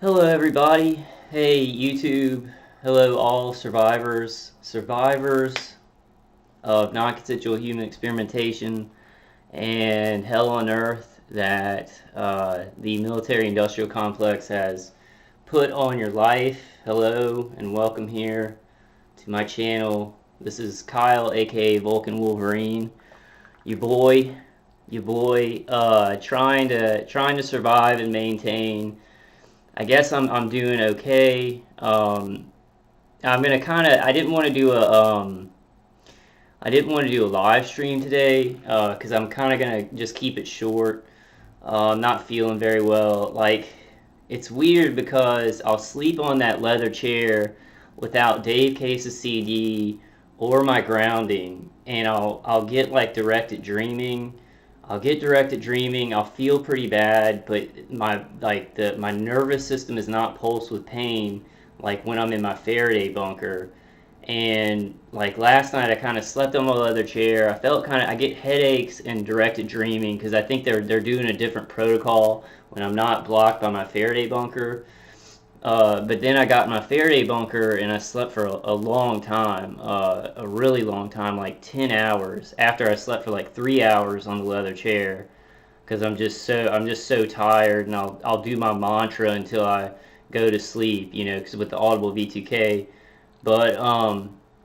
Hello everybody. Hey YouTube. Hello all survivors of non-consensual human experimentation and hell on earth that the military-industrial complex has put on your life. Hello and welcome here to my channel. This is Kyle, aka Vulcan Wolverine. Your boy, trying to survive and maintain. I guess I'm doing okay. I'm gonna I didn't want to do a live stream today because I'm kind of gonna just keep it short. I'm not feeling very well. Like, it's weird because I'll sleep on that leather chair without Dave Case's CD or my grounding, and I'll get like directed dreaming. I'll feel pretty bad, but my nervous system is not pulsed with pain like when I'm in my Faraday bunker. And like last night I kind of slept on my leather chair. I get headaches and directed dreaming because I think they're doing a different protocol when I'm not blocked by my Faraday bunker. But then I got in my Faraday bunker and I slept for a long time, a really long time, like 10 hours after I slept for like 3 hours on the leather chair, because I'm just so tired, and I'll do my mantra until I go to sleep, you know, because with the Audible V2K. But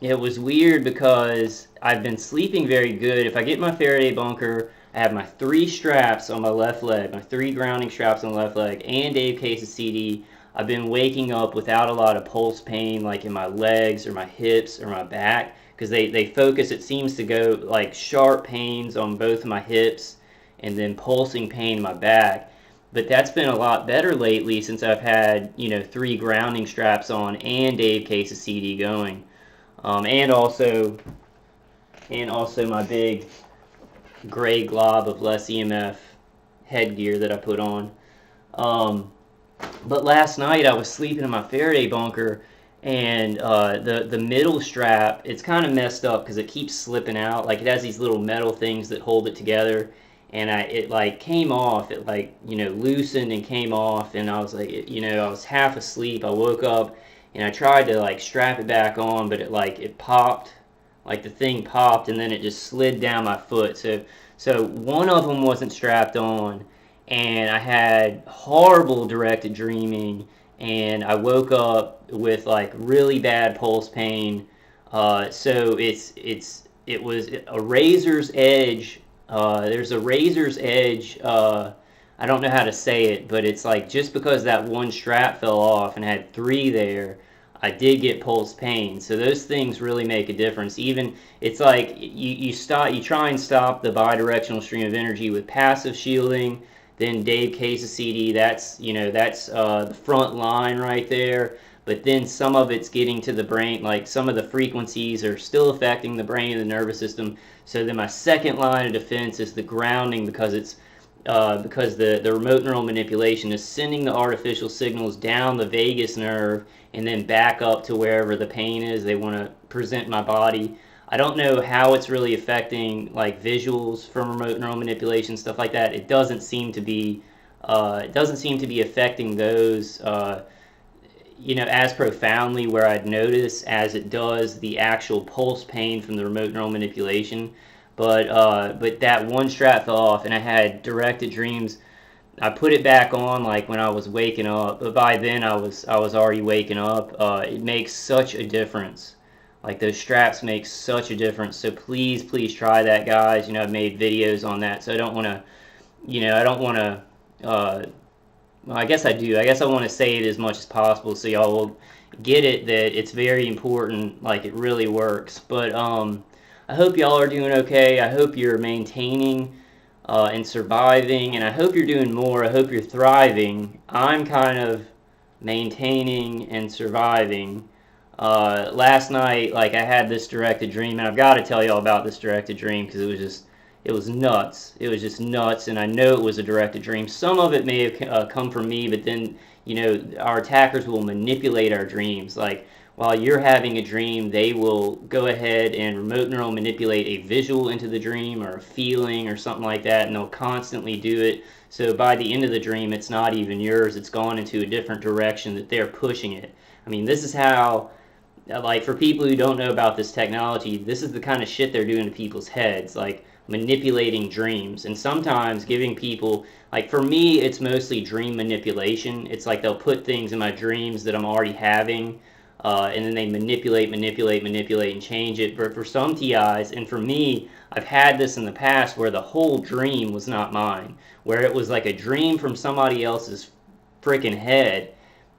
it was weird because I've been sleeping very good. If I get in my Faraday bunker, I have my 3 straps on my left leg, my 3 grounding straps on the left leg, and Dave Case's CD. I've been waking up without a lot of pulse pain, like in my legs or my hips or my back, because they focus. It seems to go like sharp pains on both of my hips and then pulsing pain in my back. But that's been a lot better lately since I've had, you know, 3 grounding straps on and Dave Case's CD going, and also my big gray glob of less EMF headgear that I put on. But last night I was sleeping in my Faraday bunker, and the middle strap, it's kind of messed up because it keeps slipping out. Like, it has these little metal things that hold it together, and it like came off. It, like, you know, loosened and came off, and I was like, you know, I was half asleep. I woke up and I tried to like strap it back on, but it popped. Like, the thing popped and then it just slid down my foot. So one of them wasn't strapped on, and I had horrible directed dreaming, and I woke up with like really bad pulse pain. So it was a razor's edge. There's a razor's edge. I don't know how to say it, but it's like, just because that one strap fell off and had 3 there, I did get pulse pain. So those things really make a difference. Even, it's like you try and stop the bidirectional stream of energy with passive shielding. Then Dave Case's CD, that's the front line right there. But then some of it's getting to the brain, like some of the frequencies are still affecting the brain and the nervous system. So then my second line of defense is the grounding, because the remote neural manipulation is sending the artificial signals down the vagus nerve and then back up to wherever the pain is they want to present my body. I don't know how it's really affecting like visuals from remote neural manipulation, stuff like that. It doesn't seem to be affecting those you know, as profoundly where I'd notice as it does the actual pulse pain from the remote neural manipulation. But that one strap fell off, and I had directed dreams. I put it back on like when I was waking up, but by then I was already waking up. It makes such a difference. Like, those straps make such a difference. So please try that, guys. You know, I've made videos on that, so I don't want to, you know, well, I guess I do. I guess I want to say it as much as possible so y'all will get it, that it's very important, like, it really works. But I hope y'all are doing okay. I hope you're maintaining and surviving, and I hope you're doing more. I hope you're thriving. I'm kind of maintaining and surviving. Last night, like, I had this directed dream, and I've got to tell y'all about this directed dream because it was nuts. It was just nuts, and I know it was a directed dream. Some of it may have come from me, but then, you know, our attackers will manipulate our dreams. Like, while you're having a dream, they will go ahead and remote neural manipulate a visual into the dream or a feeling or something like that, and they'll constantly do it. So by the end of the dream, it's not even yours. It's gone into a different direction that they're pushing it. I mean, this is how, like, for people who don't know about this technology, this is the kind of shit they're doing to people's heads, like manipulating dreams, and sometimes giving people, like, for me, it's mostly dream manipulation. It's like they'll put things in my dreams that I'm already having, and then they manipulate, and change it. But for some TIs, and for me, I've had this in the past where the whole dream was not mine, where it was like a dream from somebody else's freaking head,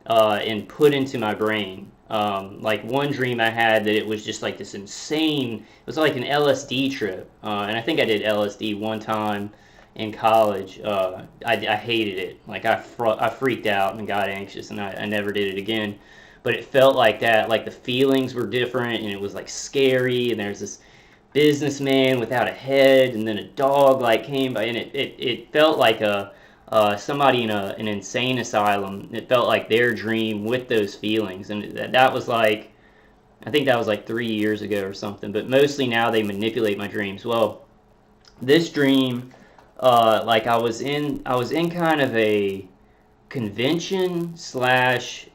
and put into my brain. Like one dream I had that it was just like this insane, it was like an LSD trip. And I think I did LSD one time in college. I hated it. Like I freaked out and got anxious, and I never did it again. But it felt like that. Like the feelings were different, and it was like scary, and there's this businessman without a head, and then a dog like came by, and it felt like a somebody in an insane asylum. It felt like their dream with those feelings, and that was like, I think that was like 3 years ago or something. But mostly now they manipulate my dreams. Well, this dream, like I was in kind of a convention slash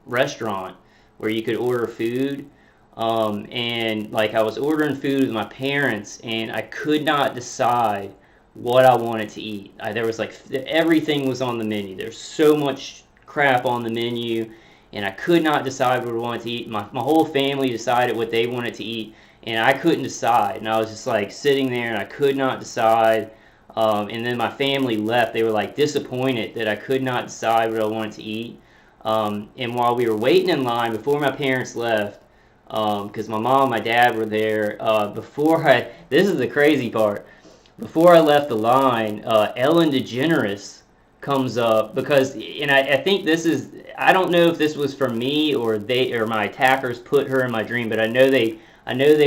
restaurant where you could order food. And like I was ordering food with my parents, and I could not decide what I wanted to eat. There was like everything was on the menu. There's so much crap on the menu, and I could not decide what I wanted to eat. My whole family decided what they wanted to eat, and I couldn't decide. And I was just like sitting there, and I could not decide. And then my family left. They were like disappointed that I could not decide what I wanted to eat. And while we were waiting in line before my parents left, because my mom and my dad were there, this is the crazy part. Before I left the line, Ellen DeGeneres comes up, because, and I think this is, I don't know if this was from me or my attackers put her in my dream, but I know they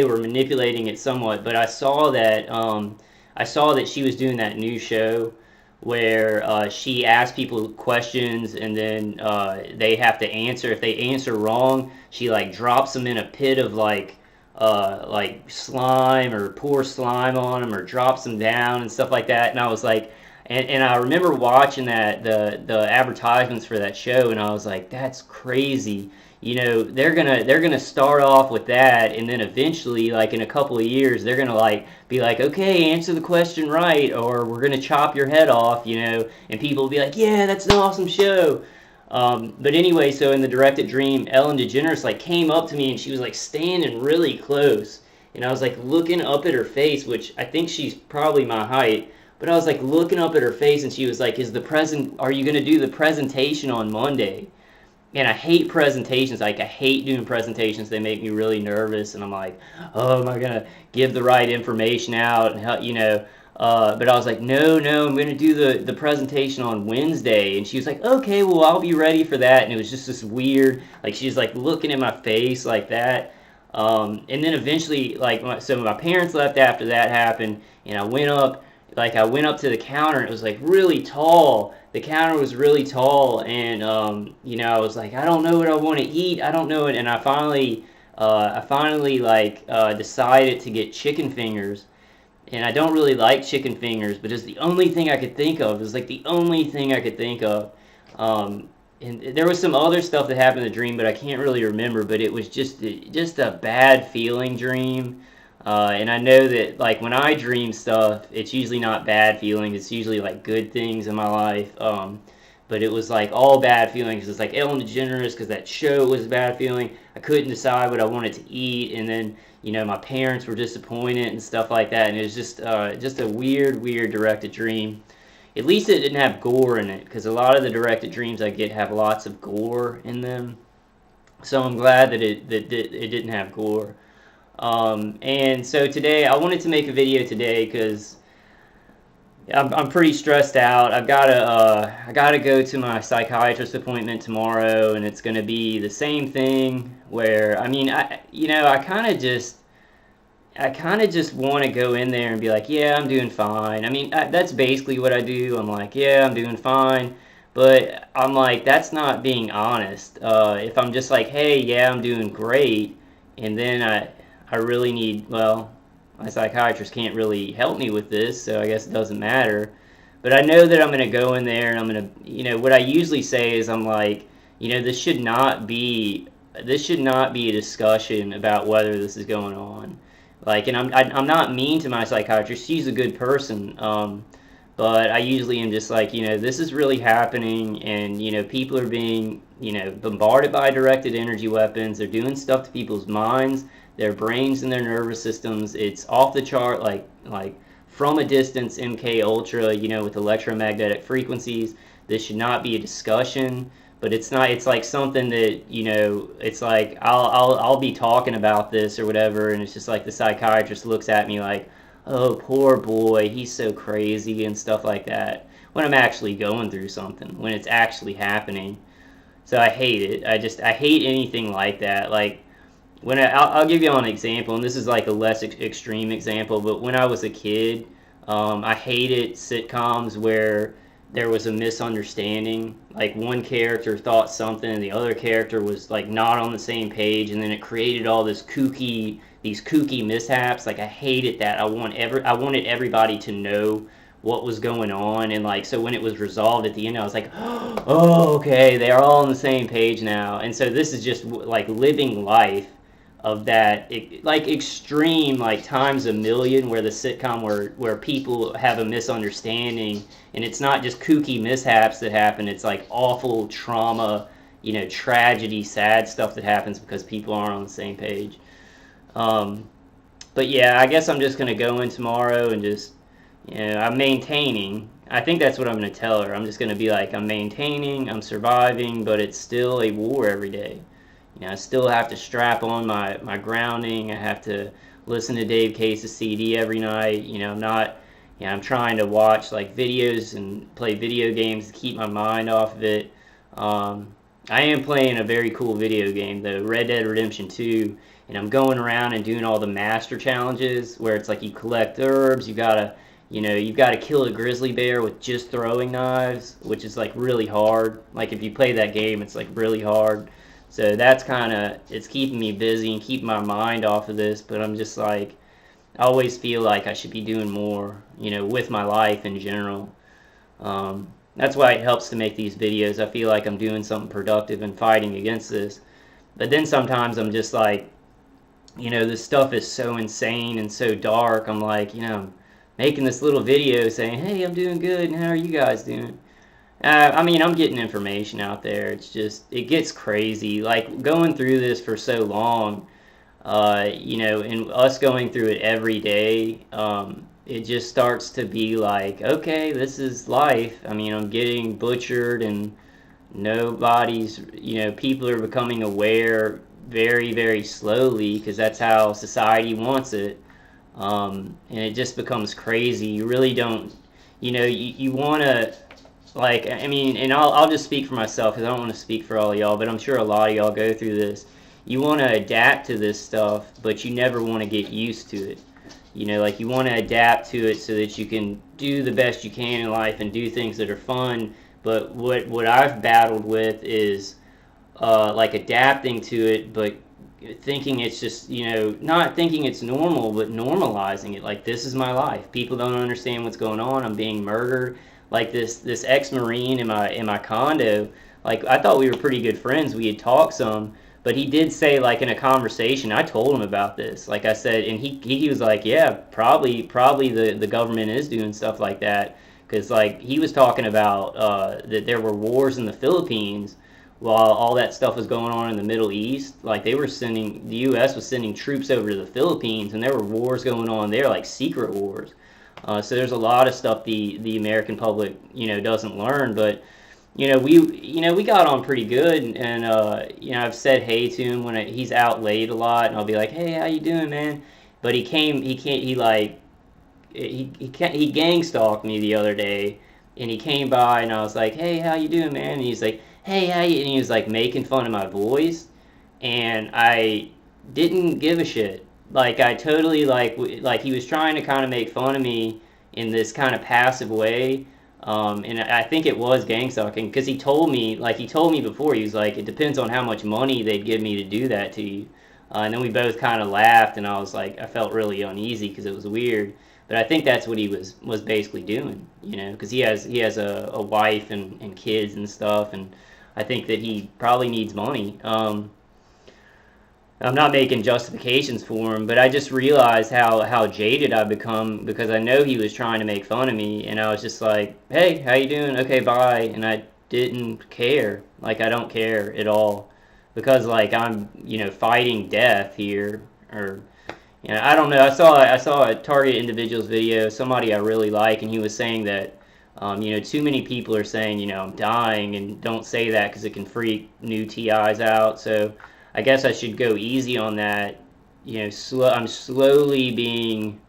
were manipulating it somewhat. But I saw that she was doing that new show where she asks people questions, and then they have to answer. If they answer wrong, she like drops them in a pit of like slime, or pours slime on them, or drops them down and stuff like that. And I was like, and I remember watching the advertisements for that show, and I was like, that's crazy. You know, they're gonna start off with that, and then eventually, like in a couple of years, they're gonna like be like, okay, answer the question right, or we're gonna chop your head off, you know, and people will be like, yeah, that's an awesome show. But anyway, so in the directed dream, Ellen DeGeneres like came up to me, and she was like standing really close, and I was like looking up at her face, which I think she's probably my height, but I was like looking up at her face, and she was like, are you gonna do the presentation on Monday? And I hate presentations. Like, I hate doing presentations. They make me really nervous, and I'm like, oh, am I gonna give the right information out, and how, you know? But I was like, no, I'm gonna do the presentation on Wednesday. And she was like, okay, well, I'll be ready for that. And it was just this weird, like, she's like looking in my face like that. And then eventually, like, so my parents left after that happened, and I went up to the counter, and it was like really tall. The counter was really tall, and you know, I was like, I don't know what I want to eat. I don't know it. And I finally like decided to get chicken fingers. And I don't really like chicken fingers, but it's the only thing I could think of. It was like the only thing I could think of. And there was some other stuff that happened in the dream, but I can't really remember. But it was just a bad feeling dream. And I know that, like, when I dream stuff, it's usually not bad feelings. It's usually, like, good things in my life. But it was, like, all bad feelings. It's like Ellen DeGeneres, because that show was a bad feeling. I couldn't decide what I wanted to eat. And then, you know, my parents were disappointed and stuff like that. And it was just a weird directed dream. At least it didn't have gore in it, because a lot of the directed dreams I get have lots of gore in them. So I'm glad that it didn't have gore. And so today, I wanted to make a video today because I'm pretty stressed out. I gotta go to my psychiatrist appointment tomorrow, and it's gonna be the same thing where, I mean, I kind of just want to go in there and be like, yeah, I'm doing fine. I mean, that's basically what I do. I'm like, yeah, I'm doing fine. But I'm like, that's not being honest. If I'm just like, hey, yeah, I'm doing great, and then I really need, well, my psychiatrist can't really help me with this, so I guess it doesn't matter. But I know that I'm going to go in there and I'm going to, what I usually say is I'm like, this should not be a discussion about whether this is going on. Like, and I'm not mean to my psychiatrist. She's a good person. But I usually am just like, this is really happening, and, people are being, bombarded by directed energy weapons. They're doing stuff to people's minds, their brains, and their nervous systems. It's off the chart, like from a distance, MK Ultra, with electromagnetic frequencies. This should not be a discussion, but it's not. It's like something that, it's like I'll be talking about this or whatever, and it's just like the psychiatrist looks at me like, oh, poor boy, he's so crazy and stuff like that, when I'm actually going through something, when it's actually happening. So I hate it. I hate anything like that. Like, I'll give you an example, and this is like a less extreme example, but when I was a kid, I hated sitcoms where there was a misunderstanding. Like, one character thought something and the other character was like not on the same page, and then it created all these kooky mishaps. Like, I hated that. I wanted everybody to know what was going on, and like, so when it was resolved at the end, I was like, oh, okay, they're all on the same page now. And so this is just like living life of that, like extreme, like times a million, where the sitcom where people have a misunderstanding, and it's not just kooky mishaps that happen. It's like awful trauma, tragedy, sad stuff that happens because people aren't on the same page. But yeah, I guess I'm just gonna go in tomorrow and just, I'm maintaining. I think that's what I'm gonna tell her. I'm just gonna be like, I'm maintaining, I'm surviving, but it's still a war every day. I still have to strap on my grounding. I have to listen to Dave Case's CD every night. I'm trying to watch like videos and play video games to keep my mind off of it. I am playing a very cool video game, the Red Dead Redemption 2, and I'm going around and doing all the master challenges where it's like you collect herbs, you've got to kill a grizzly bear with just throwing knives, which is like really hard. Like, if you play that game, it's like really hard. So that's it's keeping me busy and keeping my mind off of this, but I'm just like, I always feel like I should be doing more, with my life in general. That's why it helps to make these videos. I feel like I'm doing something productive and fighting against this. But then sometimes I'm just like, this stuff is so insane and so dark. I'm like, making this little video saying, hey, I'm doing good, and how are you guys doing? I mean, I'm getting information out there. It's just, it gets crazy. Like, going through this for so long, and us going through it every day, it just starts to be like, okay, this is life. I mean, I'm getting butchered, and nobody's, people are becoming aware very, very slowly, because that's how society wants it. And it just becomes crazy. You really don't, you want to, like, I mean, and I'll just speak for myself, because I don't want to speak for all of y'all, but I'm sure a lot of y'all go through this. You want to adapt to this stuff, but you never want to get used to it. Like, you want to adapt to it so that you can do the best you can in life and do things that are fun. But what I've battled with is, like, adapting to it, but thinking it's just, not thinking it's normal, but normalizing it. Like, this is my life. People don't understand what's going on. I'm being murdered. Like, this ex-Marine in my condo, like, I thought we were pretty good friends. We had talked some, but he did say, like, in a conversation, I told him about this. Like I said, and he was like, yeah, probably the government is doing stuff like that. Because, like, he was talking about that there were wars in the Philippines while all that stuff was going on in the Middle East. Like, the U.S. was sending troops over to the Philippines, and there were wars going on there, like secret wars. So there's a lot of stuff the American public, doesn't learn. But, we got on pretty good, and I've said hey to him when he's out late a lot, and I'll be like, hey, how you doing, man? But he gang stalked me the other day, and he came by, and I was like, hey, how you doing, man? And he's like, hey, how you? And he was like making fun of my voice, and I didn't give a shit. Like, I totally, like he was trying to kind of make fun of me in this kind of passive way, And I think it was gang stalking because he told me before, he was like, it depends on how much money they'd give me to do that to you. And then we both kind of laughed, and I was like, I felt really uneasy because it was weird. But I think that's what he was basically doing, you know, because he has a wife and kids and stuff, and I think that he probably needs money. I'm not making justifications for him, but I just realized how jaded I've become because I know he was trying to make fun of me, and I was just like, "Hey, how you doing? Okay, bye." And I didn't care. Like I don't care at all because like I'm, you know, fighting death here, or you know, I don't know. I saw a Target Individuals video, somebody I really like, and he was saying that. You know, too many people are saying, you know, I'm dying, and don't say that because it can freak new TIs out. So I guess I should go easy on that. You know, I'm slowly being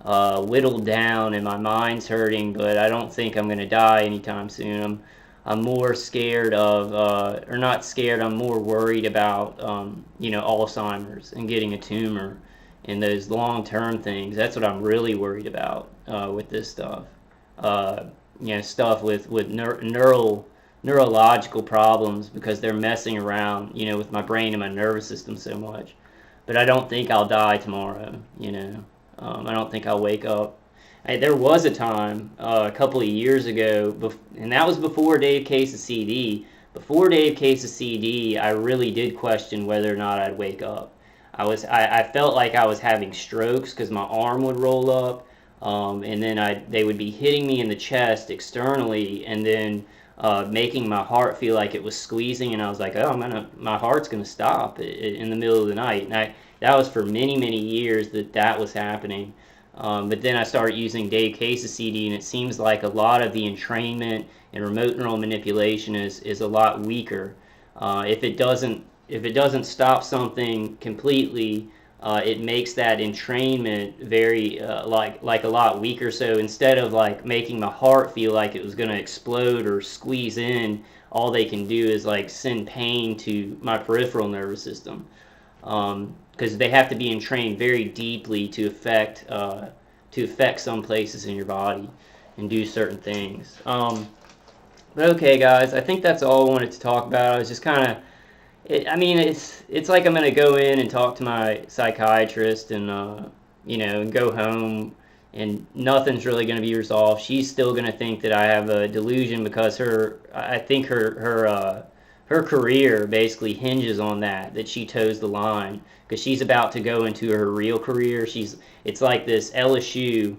whittled down, and my mind's hurting, but I don't think I'm gonna die anytime soon. I'm more scared of, or not scared. I'm more worried about, you know, Alzheimer's and getting a tumor and those long-term things. That's what I'm really worried about with this stuff. Uh, you know, stuff with neurological problems because they're messing around, you know, with my brain and my nervous system so much. But I don't think I'll die tomorrow, you know. I don't think I'll wake up. There was a time a couple of years ago, and that was before Dave Case's CD. Before Dave Case's CD, I really did question whether or not I'd wake up. I felt like I was having strokes because my arm would roll up, and then they would be hitting me in the chest externally, and then making my heart feel like it was squeezing, and I was like, oh, my heart's gonna stop in the middle of the night. And that was for many years that was happening. But then I started using Dave Case's CD, and it seems like a lot of the entrainment and remote neural manipulation is a lot weaker. If it doesn't stop something completely, it makes that entrainment very like a lot weaker. So instead of like making my heart feel like it was going to explode or squeeze in, all they can do is like send pain to my peripheral nervous system, because they have to be entrained very deeply to affect some places in your body and do certain things. But okay, guys, I think that's all I wanted to talk about. I was just kind of I mean, it's like I'm gonna go in and talk to my psychiatrist, and you know, and go home, and nothing's really gonna be resolved. She's still gonna think that I have a delusion because I think her career basically hinges on that she toes the line because she's about to go into her real career. It's like this LSU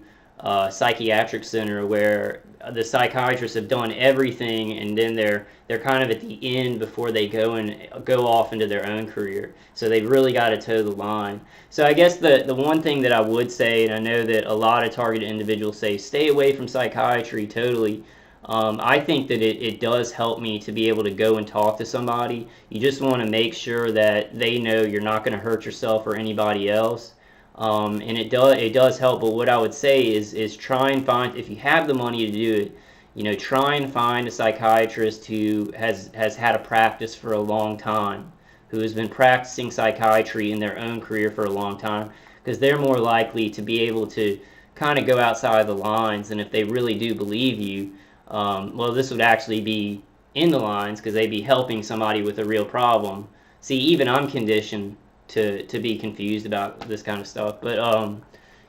psychiatric center where the psychiatrists have done everything, and then they're kind of at the end before they go off into their own career. So they've really got to toe the line. So I guess the one thing that I would say, and I know that a lot of targeted individuals say, stay away from psychiatry totally. I think that it does help me to be able to go and talk to somebody. You just want to make sure that they know you're not going to hurt yourself or anybody else. And it does help, but what I would say is try and find, if you have the money to do it, you know, try and find a psychiatrist who has had a practice for a long time, who has been practicing psychiatry in their own career for a long time, because they're more likely to be able to kind of go outside the lines. And if they really do believe you, well, this would actually be in the lines because they'd be helping somebody with a real problem. See, even I'm conditioned to be confused about this kind of stuff. But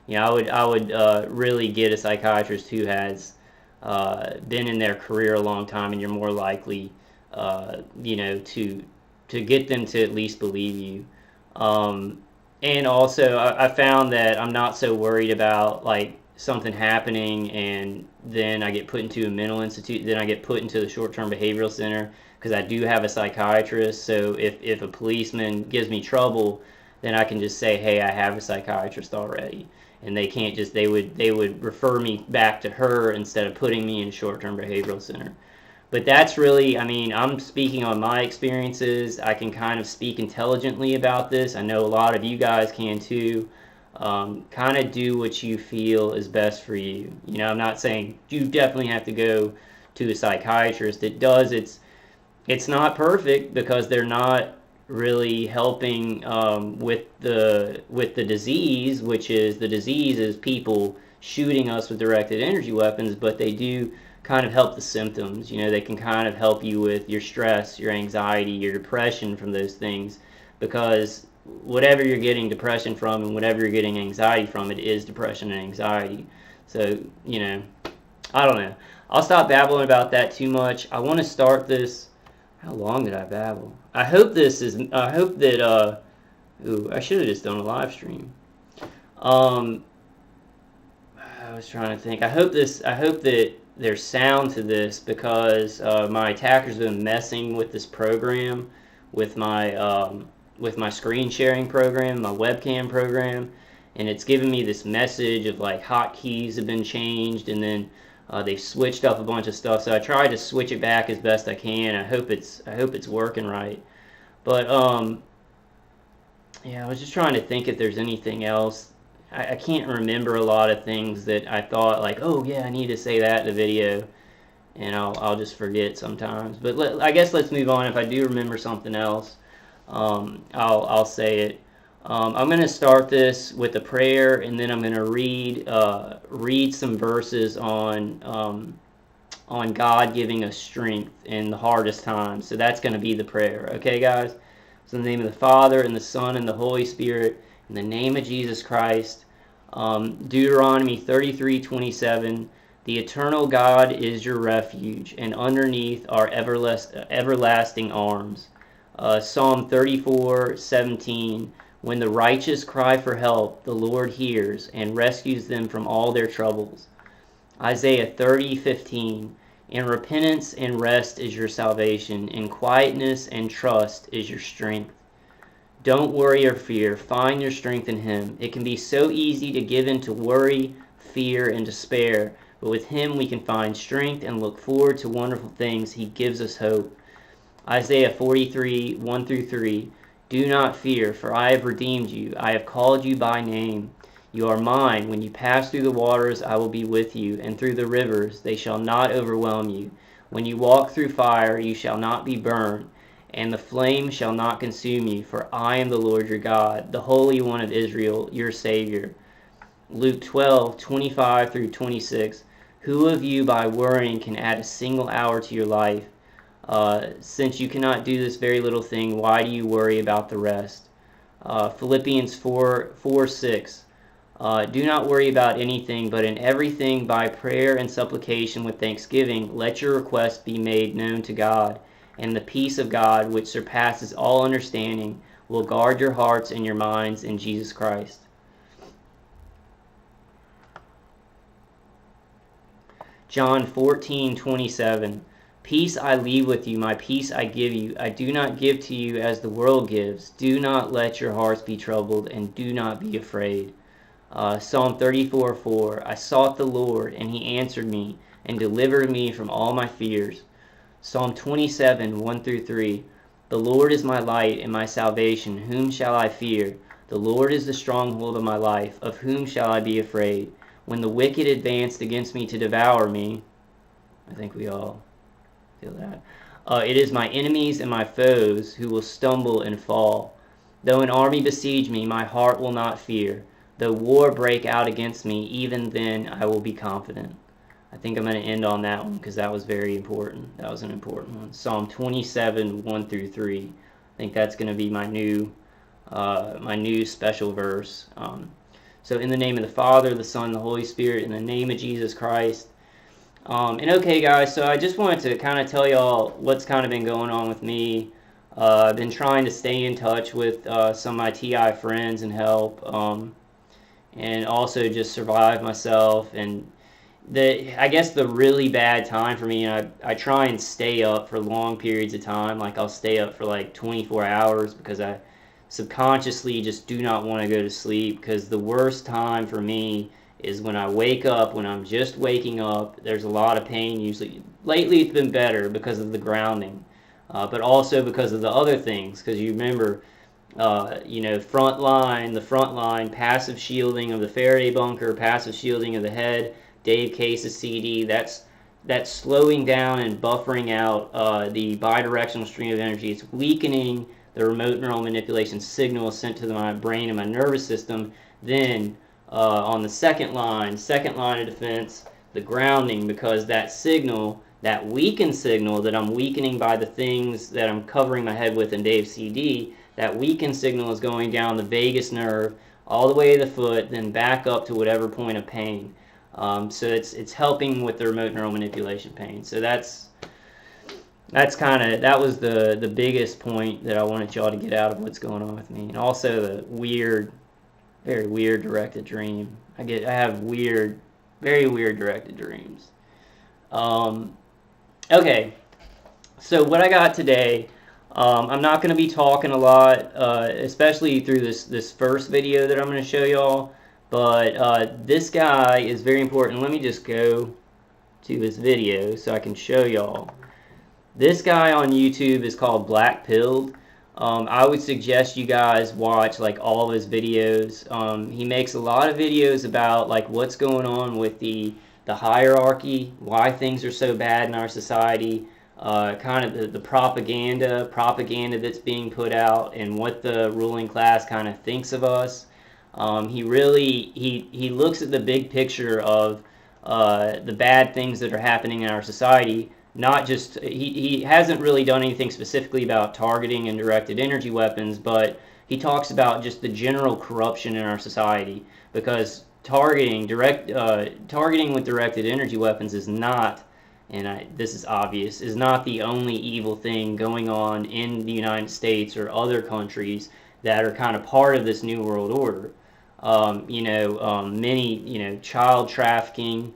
yeah, I would really get a psychiatrist who has been in their career a long time, and you're more likely, you know, to get them to at least believe you. And also, I found that I'm not so worried about like something happening and then I get put into a mental institute, then I get put into the short-term behavioral center, because I do have a psychiatrist. So if a policeman gives me trouble, then I can just say, hey, I have a psychiatrist already, and they would refer me back to her instead of putting me in a short-term behavioral center. But that's really, I mean, I'm speaking on my experiences. I can kind of speak intelligently about this. I know a lot of you guys can too. Kind of do what you feel is best for you. You know, I'm not saying you definitely have to go to a psychiatrist. It's not perfect because they're not really helping with the disease, which is the disease is people shooting us with directed energy weapons, but they do kind of help the symptoms. You know, they can kind of help you with your stress, your anxiety, your depression from those things, because whatever you're getting depression from and whatever you're getting anxiety from, it is depression and anxiety. So, you know, I don't know. I'll stop babbling about that too much. I want to start this. How long did I babble? I hope that, ooh, I should have just done a live stream. I was trying to think. I hope that there's sound to this, because my attacker's been messing with this program, with my screen sharing program, my webcam program, and it's giving me this message of like hotkeys have been changed, and then they've switched up a bunch of stuff. So I tried to switch it back as best I can. I hope it's working right. But yeah, I was just trying to think if there's anything else. I can't remember a lot of things that I thought like, oh yeah, I need to say that in the video, and I'll just forget sometimes. But I guess let's move on. If I do remember something else, I'll say it. I'm going to start this with a prayer, and then I'm going to read some verses on God giving us strength in the hardest times. So that's going to be the prayer. Okay, guys? So in the name of the Father, and the Son, and the Holy Spirit, in the name of Jesus Christ. Deuteronomy 33:27. The eternal God is your refuge, and underneath are everlasting arms. Psalm 34:17. When the righteous cry for help, the Lord hears and rescues them from all their troubles. Isaiah 30:15. In repentance and rest is your salvation, in quietness and trust is your strength. Don't worry or fear, find your strength in Him. It can be so easy to give in to worry, fear, and despair, but with Him we can find strength and look forward to wonderful things. He gives us hope. Isaiah 43:1-3. Do not fear, for I have redeemed you. I have called you by name. You are mine. When you pass through the waters, I will be with you, and through the rivers, they shall not overwhelm you. When you walk through fire, you shall not be burned, and the flame shall not consume you, for I am the Lord your God, the Holy One of Israel, your Savior. Luke 12:25-26. Who of you by worrying can add a single hour to your life? Since you cannot do this very little thing, why do you worry about the rest? Philippians 4:6. Do not worry about anything, but in everything by prayer and supplication with thanksgiving, let your requests be made known to God, and the peace of God, which surpasses all understanding, will guard your hearts and your minds in Jesus Christ. John 14:27. Peace I leave with you, my peace I give you. I do not give to you as the world gives. Do not let your hearts be troubled, and do not be afraid. Psalm 34:4. I sought the Lord, and He answered me, and delivered me from all my fears. Psalm 27:1-3. The Lord is my light and my salvation. Whom shall I fear? The Lord is the stronghold of my life. Of whom shall I be afraid? When the wicked advanced against me to devour me, I think we all feel that. It is my enemies and my foes who will stumble and fall. Though an army besiege me, my heart will not fear. Though war break out against me, even then I will be confident. I think I'm going to end on that one because that was very important. That was an important one. Psalm 27:1-3. I think that's going to be my new special verse. So in the name of the Father, the Son, and the Holy Spirit, in the name of Jesus Christ. And okay, guys, so I just wanted to kind of tell y'all what's kind of been going on with me. I've been trying to stay in touch with some of my TI friends and help, and also just survive myself. And I guess the really bad time for me, and I try and stay up for long periods of time. Like I'll stay up for like 24 hours because I subconsciously just do not want to go to sleep, because the worst time for me is when I wake up, when I'm just waking up. There's a lot of pain usually. Lately it's been better because of the grounding, but also because of the other things, because you remember, the front line, passive shielding of the Faraday bunker, passive shielding of the head, Dave Case's CD, that's slowing down and buffering out the bidirectional stream of energy. It's weakening the remote neural manipulation signal sent to my brain and my nervous system. Then on the second line of defense, the grounding, because that signal, that weakened signal that I'm weakening by the things that I'm covering my head with in Dave CD, that weakened signal is going down the vagus nerve all the way to the foot, then back up to whatever point of pain. So it's helping with the remote neural manipulation pain. So that was the biggest point that I wanted y'all to get out of what's going on with me. And also the weird, very weird directed dream. I have weird, very weird directed dreams. Okay, so what I got today, I'm not going to be talking a lot, especially through this first video that I'm going to show y'all, but this guy is very important. Let me just go to his video so I can show y'all. This guy on YouTube is called Blackpilled. I would suggest you guys watch like all of his videos. He makes a lot of videos about like what's going on with the hierarchy, why things are so bad in our society, kind of the propaganda that's being put out, and what the ruling class kind of thinks of us. He looks at the big picture of the bad things that are happening in our society. Not just, he hasn't really done anything specifically about targeting and directed energy weapons, but he talks about just the general corruption in our society, because targeting with directed energy weapons is not, and this is obvious, is not the only evil thing going on in the United States or other countries that are kind of part of this new world order. Many, child trafficking,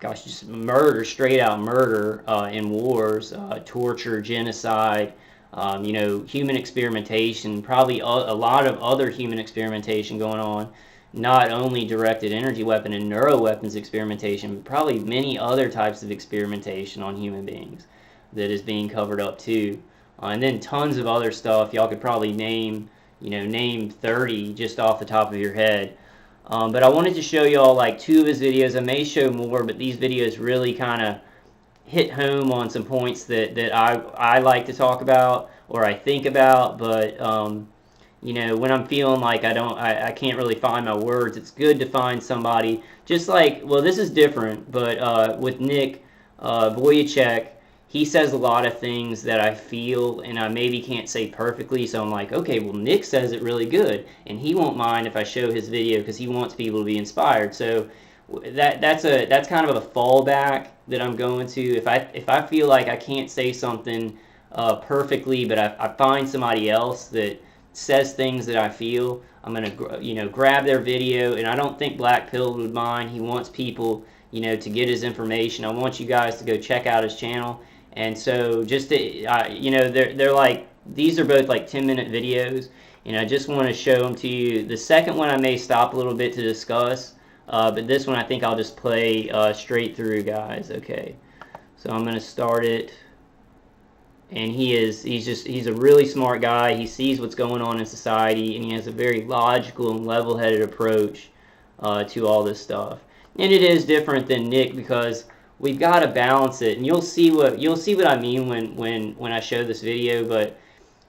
gosh, just murder, straight out murder in wars, torture, genocide, human experimentation, probably a lot of other human experimentation going on, not only directed energy weapon and neuroweapons experimentation, but probably many other types of experimentation on human beings that is being covered up too. And then tons of other stuff. Y'all could probably name 30 just off the top of your head. But I wanted to show y'all like 2 of his videos. I may show more, but these videos really kind of hit home on some points that I like to talk about, or I think about. But when I'm feeling like I can't really find my words, it's good to find somebody just like, well, this is different, but with Nick Vujicic, he says a lot of things that I feel and I maybe can't say perfectly, so I'm like, okay, well, Nick says it really good, and he won't mind if I show his video because he wants people to be inspired. So that's kind of a fallback that I'm going to. If I feel like I can't say something perfectly, but I find somebody else that says things that I feel, I'm gonna grab their video. And I don't think Blackpilled would mind. He wants people to get his information. I want you guys to go check out his channel. And so just to, they're like, these are both like 10-minute videos, and I just want to show them to you. The second one I may stop a little bit to discuss, but this one I think I'll just play straight through, guys. Okay, so I'm going to start it. And he's a really smart guy. He sees what's going on in society, and he has a very logical and level-headed approach to all this stuff. And it is different than Nick, because we've got to balance it, and you'll see what I mean when I show this video. But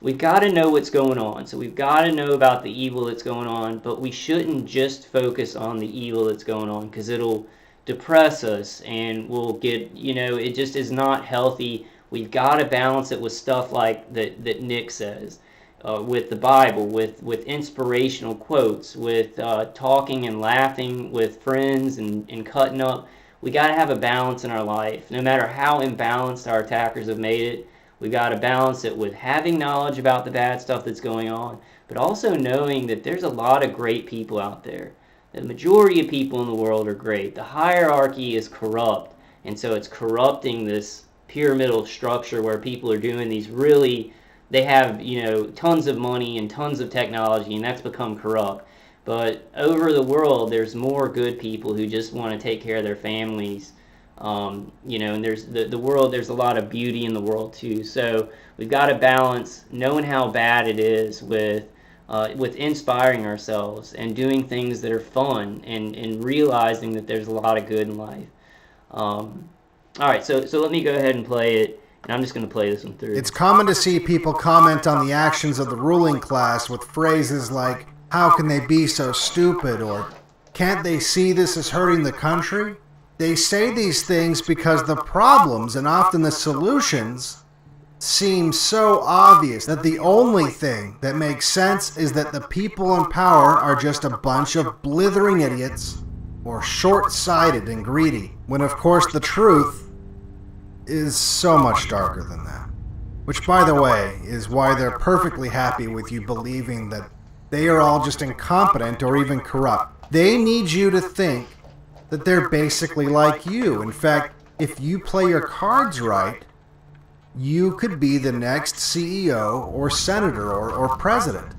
we've got to know what's going on. So we've got to know about the evil that's going on, but we shouldn't just focus on the evil that's going on, because it'll depress us and we'll get, it just is not healthy. We've got to balance it with stuff like that Nick says, with the Bible, with inspirational quotes, with talking and laughing with friends and cutting up. We got to have a balance in our life. No matter how imbalanced our attackers have made it, we got to balance it with having knowledge about the bad stuff that's going on, but also knowing that there's a lot of great people out there. The majority of people in the world are great. The hierarchy is corrupt, and so it's corrupting this pyramidal structure where people are doing these really, they have tons of money and tons of technology, and that's become corrupt. But over the world, there's more good people who just want to take care of their families. And there's the world, there's a lot of beauty in the world too. So we've got to balance knowing how bad it is with inspiring ourselves and doing things that are fun, and realizing that there's a lot of good in life. Alright, so let me go ahead and play it. And I'm just going to play this one through. It's common to see people comment on the actions of the ruling class with phrases like, "How can they be so stupid?" or Can't they see this as hurting the country? They say these things because the problems, and often the solutions, seem so obvious that the only thing that makes sense is that the people in power are just a bunch of blithering idiots or short-sighted and greedy, when of course the truth is so much darker than that. Which, by the way, is why they're perfectly happy with you believing that they are all just incompetent or even corrupt. They need you to think that they're basically like you. In fact, if you play your cards right, you could be the next CEO or senator or president.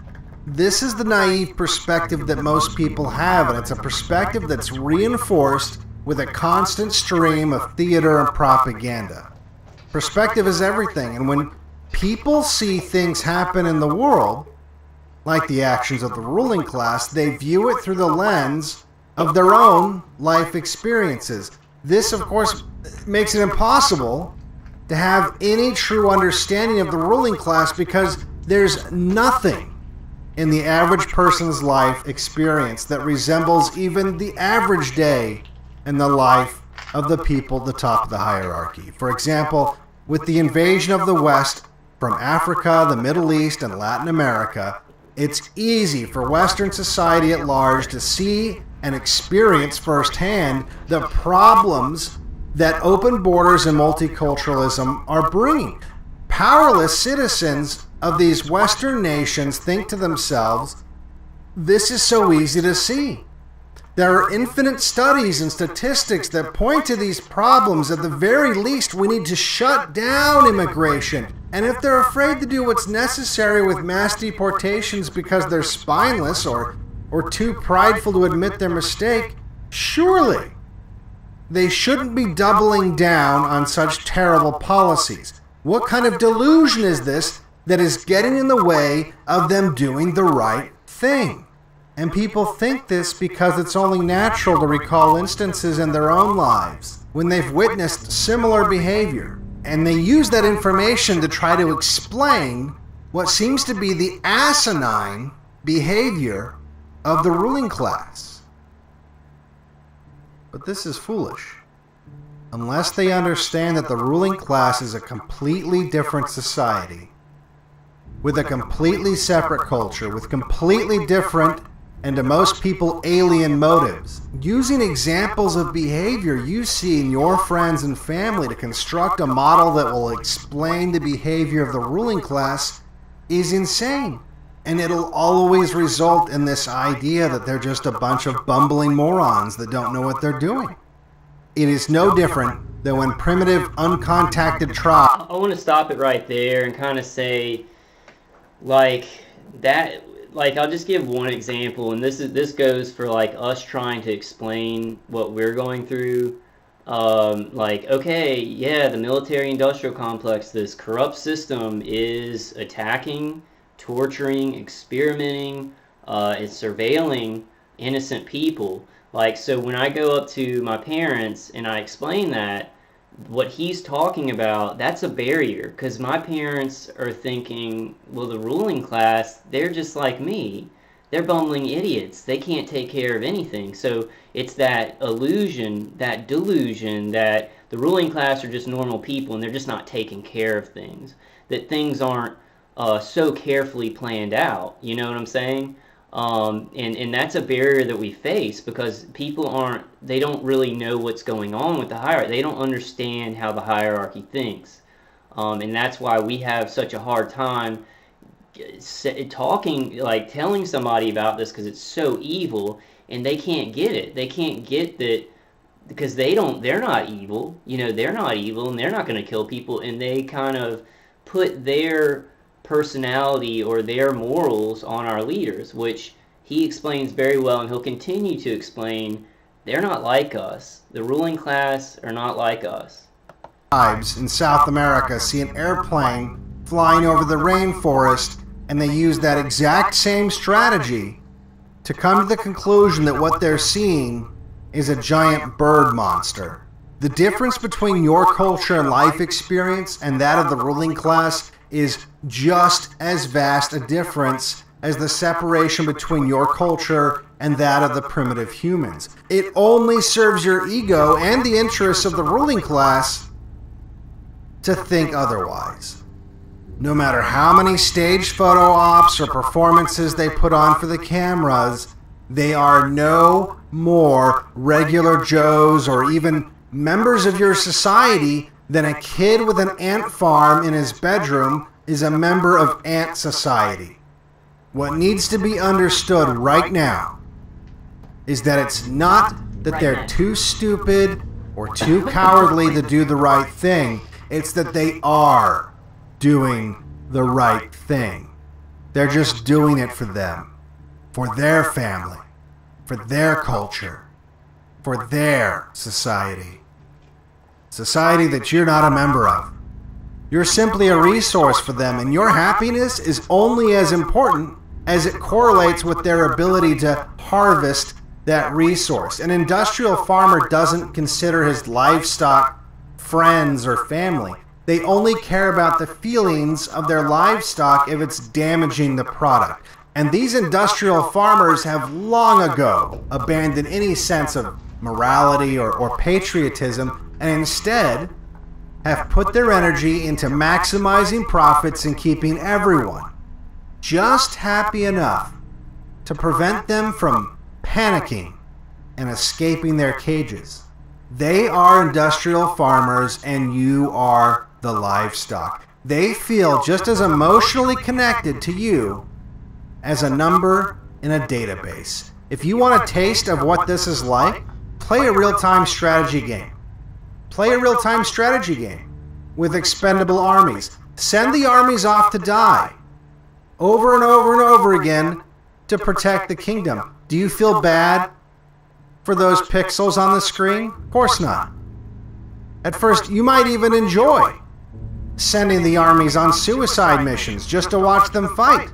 This is the naive perspective that most people have, and it's a perspective that's reinforced with a constant stream of theater and propaganda. Perspective is everything, and when people see things happen in the world, like the actions of the ruling class, they view it through the lens of their own life experiences. This, of course, makes it impossible to have any true understanding of the ruling class because there's nothing in the average person's life experience that resembles even the average day in the life of the people at the top of the hierarchy. For example, with the invasion of the West from Africa, the Middle East, and Latin America, it's easy for Western society at large to see and experience firsthand the problems that open borders and multiculturalism are bringing. Powerless citizens of these Western nations think to themselves, this is so easy to see. There are infinite studies and statistics that point to these problems. At the very least, we need to shut down immigration. And if they're afraid to do what's necessary with mass deportations because they're spineless or too prideful to admit their mistake, surely they shouldn't be doubling down on such terrible policies. What kind of delusion is this that is getting in the way of them doing the right thing? And people think this because it's only natural to recall instances in their own lives when they've witnessed similar behavior. And they use that information to try to explain what seems to be the asinine behavior of the ruling class. But this is foolish. Unless they understand that the ruling class is a completely different society, with a completely separate culture, with completely different and to most people alien motives, using examples of behavior you see in your friends and family to construct a model that will explain the behavior of the ruling class is insane. And it'll always result in this idea that they're just a bunch of bumbling morons that don't know what they're doing. It is no different than when primitive, uncontacted tribes... I want to stop it right there and kind of say, like, that... Like, I'll just give one example, and this goes for, like, us trying to explain what we're going through. Like, okay, yeah, the military-industrial complex, this corrupt system is attacking, torturing, experimenting, it's surveilling innocent people. Like, so when I go up to my parents and I explain that, what he's talking about, that's a barrier, because my parents are thinking, well, the ruling class, they're just like me. They're bumbling idiots. They can't take care of anything. So it's that illusion, that delusion that the ruling class are just normal people and they're just not taking care of things. That things aren't so carefully planned out. You know what I'm saying? And that's a barrier that we face because people they don't really know what's going on with the hierarchy. They don't understand how the hierarchy thinks. And that's why we have such a hard time talking, like telling somebody about this because it's so evil and they can't get it. They can't get that because they're not evil. You know, they're not evil and they're not going to kill people, and they kind of put their personality or their morals on our leaders, which he explains very well, and he'll continue to explain. They're not like us. The ruling class are not like us. Tribes in South America see an airplane flying over the rainforest, and they use that exact same strategy to come to the conclusion that what they're seeing is a giant bird monster. The difference between your culture and life experience and that of the ruling class is just as vast a difference as the separation between your culture and that of the primitive humans. It only serves your ego and the interests of the ruling class to think otherwise. No matter how many stage photo ops or performances they put on for the cameras, they are no more regular Joes or even members of your society than a kid with an ant farm in his bedroom is a member of ant society. What needs to be understood right now is that it's not that they're too stupid or too cowardly to do the right thing. It's that they are doing the right thing. They're just doing it for them, for their family, for their culture, for their society. Society that you're not a member of. You're simply a resource for them, and your happiness is only as important as it correlates with their ability to harvest that resource. An industrial farmer doesn't consider his livestock friends or family. They only care about the feelings of their livestock if it's damaging the product. And these industrial farmers have long ago abandoned any sense of morality or patriotism, and instead have put their energy into maximizing profits and keeping everyone just happy enough to prevent them from panicking and escaping their cages. They are industrial farmers, and you are the livestock. They feel just as emotionally connected to you as a number in a database. If you want a taste of what this is like, play a real-time strategy game. Play a real-time strategy game with expendable armies. Send the armies off to die over and over and over again to protect the kingdom. Do you feel bad for those pixels on the screen? Of course not. At first, you might even enjoy sending the armies on suicide missions just to watch them fight.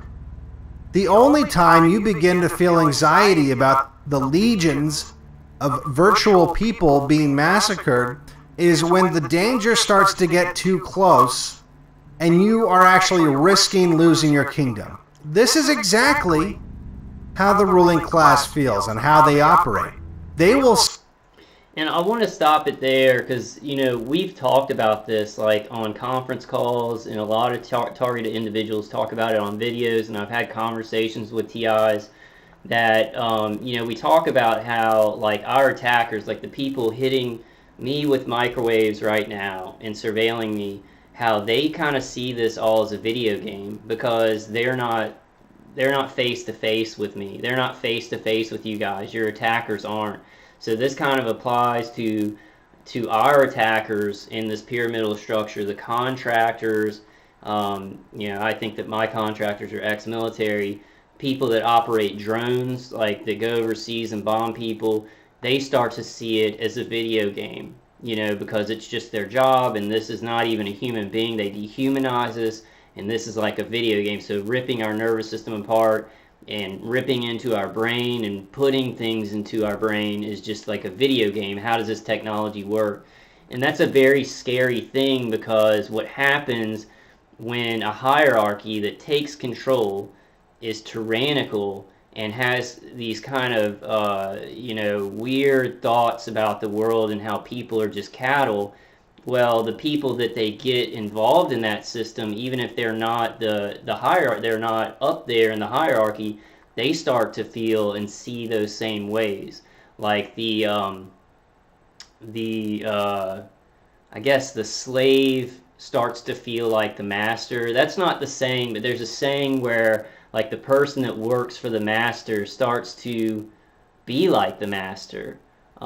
The only time you begin to feel anxiety about the legions of virtual people being massacred is when the danger starts to get too close and you are actually risking losing your kingdom. This is exactly how the ruling class feels and how they operate. They will... And I want to stop it there because, you know, we've talked about this like on conference calls, and a lot of targeted individuals talk about it on videos, and I've had conversations with TIs that, you know, we talk about how like our attackers, like the people hitting me with microwaves right now and surveilling me, how they kind of see this all as a video game because they're not face to face with me. They're not face to face with you guys. Your attackers aren't. So this kind of applies to our attackers in this pyramidal structure, the contractors. You know, I think that my contractors are ex-military. People that operate drones, like that go overseas and bomb people, they start to see it as a video game, you know, because it's just their job, and this is not even a human being. They dehumanize us, and this is like a video game. So ripping our nervous system apart and ripping into our brain and putting things into our brain is just like a video game. How does this technology work? And that's a very scary thing, because what happens when a hierarchy that takes control is tyrannical and has these kind of, you know, weird thoughts about the world and how people are just cattle. Well, the people that they get involved in that system, even if they're not the hierarchy, they're not up there in the hierarchy, they start to feel and see those same ways. Like I guess the slave starts to feel like the master. That's not the saying, but there's a saying where like the person that works for the master starts to be like the master. They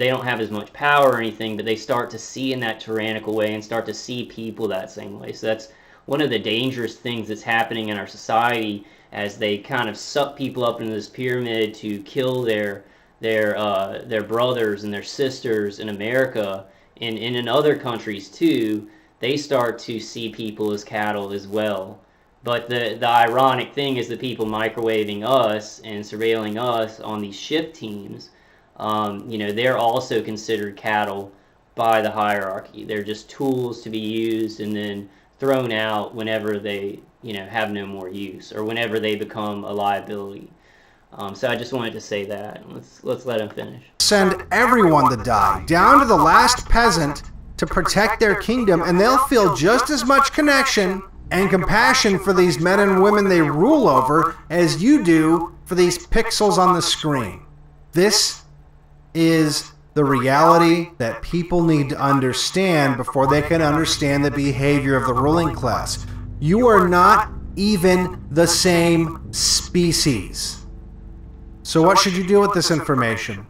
don't have as much power or anything, but they start to see in that tyrannical way and start to see people that same way. So that's one of the dangerous things that's happening in our society, as they kind of suck people up into this pyramid to kill their brothers and their sisters in America, and in other countries too. They start to see people as cattle as well. But the ironic thing is the people microwaving us and surveilling us on these ship teams, you know, they're also considered cattle by the hierarchy. They're just tools to be used and then thrown out whenever they have no more use, or whenever they become a liability. So I just wanted to say that. Let's let him finish. Send everyone to die, down to the last peasant, to protect their kingdom, and they'll feel just as much connection and compassion for these men and women they rule over as you do for these pixels on the screen. This is the reality that people need to understand before they can understand the behavior of the ruling class. You are not even the same species. So what should you do with this information?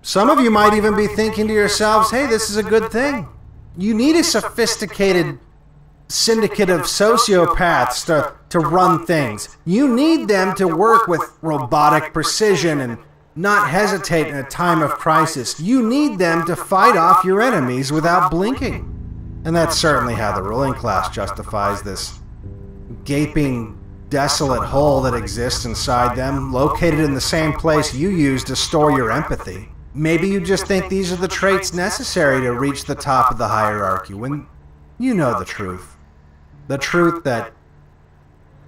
Some of you might even be thinking to yourselves, hey, this is a good thing. You need a sophisticated syndicate of sociopaths to run things. You need them to work with robotic precision and not hesitate in a time of crisis. You need them to fight off your enemies without blinking. And that's certainly how the ruling class justifies this gaping, desolate hole that exists inside them, located in the same place you use to store your empathy. Maybe you just think these are the traits necessary to reach the top of the hierarchy, when you know the truth. The truth that,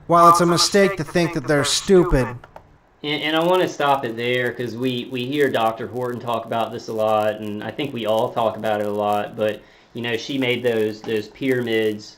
while it's a mistake to think that they're stupid. And I want to stop it there, because we hear Dr. Horton talk about this a lot, and I think we all talk about it a lot, but, she made those pyramids,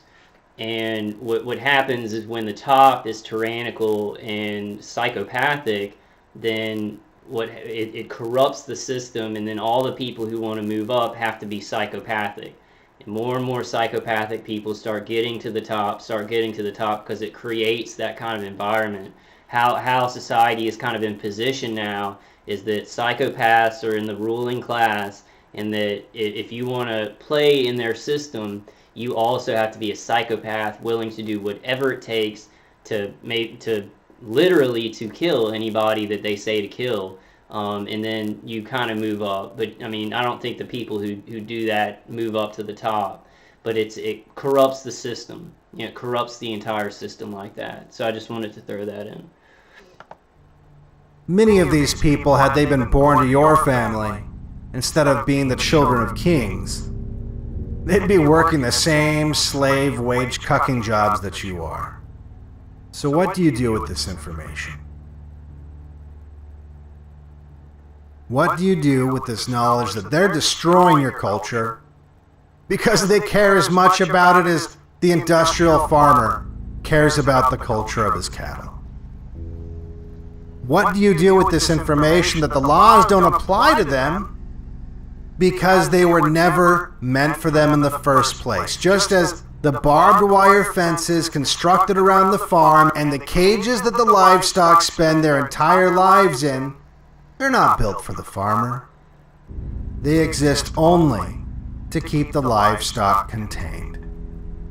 and what happens is when the top is tyrannical and psychopathic, then it corrupts the system, and then all the people who want to move up have to be psychopathic. And more psychopathic people start getting to the top because it creates that kind of environment. How society is kind of in position now is that psychopaths are in the ruling class, and that if you want to play in their system, you also have to be a psychopath willing to do whatever it takes to literally to kill anybody that they say to kill. And then you kind of move up. But I mean, I don't think the people who do that move up to the top. But it corrupts the system. It corrupts the entire system like that. So I just wanted to throw that in. Many of these people, had they been born to your family, instead of being the children of kings, they'd be working the same slave wage cucking jobs that you are. So what do you do with this information? What do you do with this knowledge that they're destroying your culture because they care as much about it as the industrial farmer cares about the culture of his cattle? What do you do with this information that the laws don't apply to them because they were never meant for them in the first place? Just as the barbed wire fences constructed around the farm and the cages that the livestock spend their entire lives in, they're not built for the farmer. They exist only to keep the livestock contained.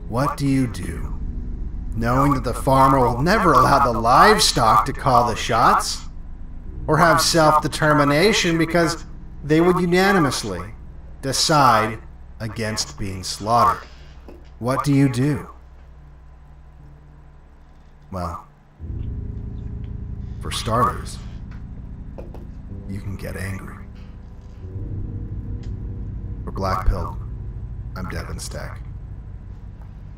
What do you do, knowing that the farmer will never allow the livestock to call the shots or have self-determination because they would unanimously decide against being slaughtered? What do you do? Well, for starters, you can get angry. For Blackpilled, I'm Devin Stack.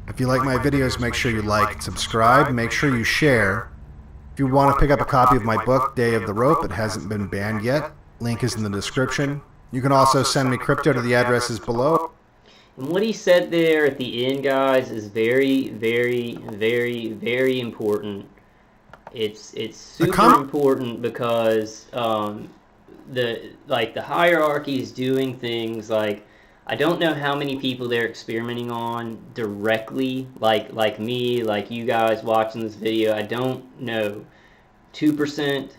If you like my videos, make sure you like and subscribe. Make sure you share. If you want to pick up a copy of my book, Day of the Rope, it hasn't been banned yet. Link is in the description. You can also send me crypto to the addresses below. And what he said there at the end, guys, is very, very, very, very important. It's super important because the hierarchy is doing things like, I don't know how many people they're experimenting on directly, like me, like you guys watching this video. I don't know. 2%.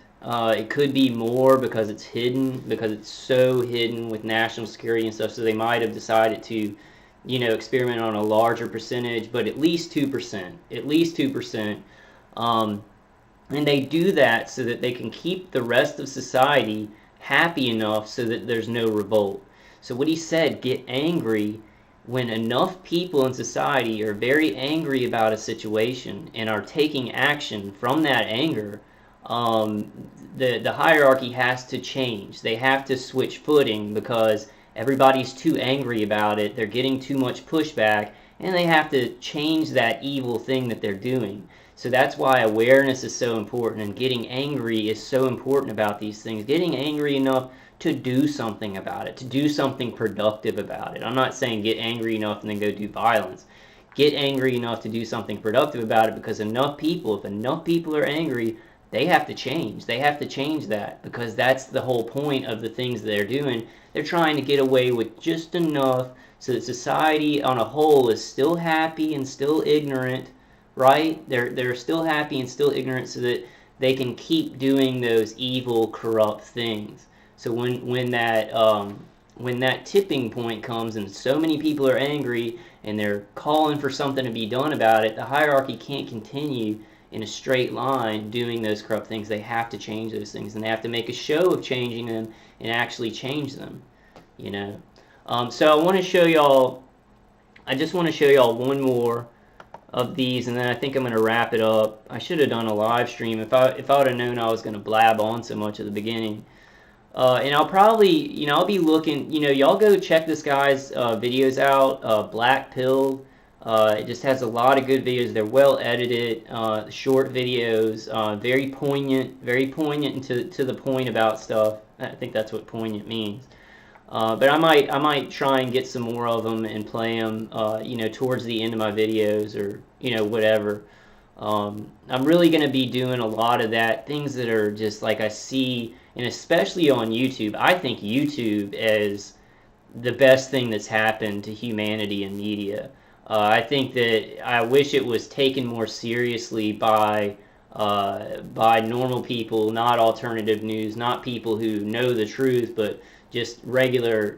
It could be more because it's hidden, because it's so hidden with national security and stuff. So they might have decided to, experiment on a larger percentage, but at least 2%. At least 2%. And they do that so that they can keep the rest of society happy enough so that there's no revolt. So what he said, get angry when enough people in society are very angry about a situation and are taking action from that anger. The hierarchy has to change. They have to switch footing because everybody's too angry about it. They're getting too much pushback, and they have to change that evil thing that they're doing. So that's why awareness is so important, and getting angry is so important about these things. Getting angry enough to do something about it, to do something productive about it. I'm not saying get angry enough and then go do violence. Get angry enough to do something productive about it, because if enough people are angry, they have to change. They have to change that, because that's the whole point of the things they're doing. They're trying to get away with just enough so that society on a whole is still happy and still ignorant, right? They're still happy and still ignorant so that they can keep doing those evil, corrupt things. So when that tipping point comes and so many people are angry and they're calling for something to be done about it, the hierarchy can't continue in a straight line doing those corrupt things. They have to change those things, and they have to make a show of changing them and actually change them, you know. So I want to show y'all, I just want to show y'all one more of these, and then I think I'm going to wrap it up. I should have done a live stream if I would have known I was going to blab on so much at the beginning. And I'll probably, you know, I'll be looking, you know, y'all go check this guy's videos out, Blackpilled. It just has a lot of good videos. They're well edited, short videos, very poignant and to the point about stuff. I think that's what poignant means. But I might try and get some more of them and play them, you know, towards the end of my videos, or, you know, whatever. I'm really going to be doing a lot of that, things that are just like I see, and especially on YouTube. I think YouTube is the best thing that's happened to humanity and media. I think that I wish it was taken more seriously by normal people, not alternative news, not people who know the truth, but just regular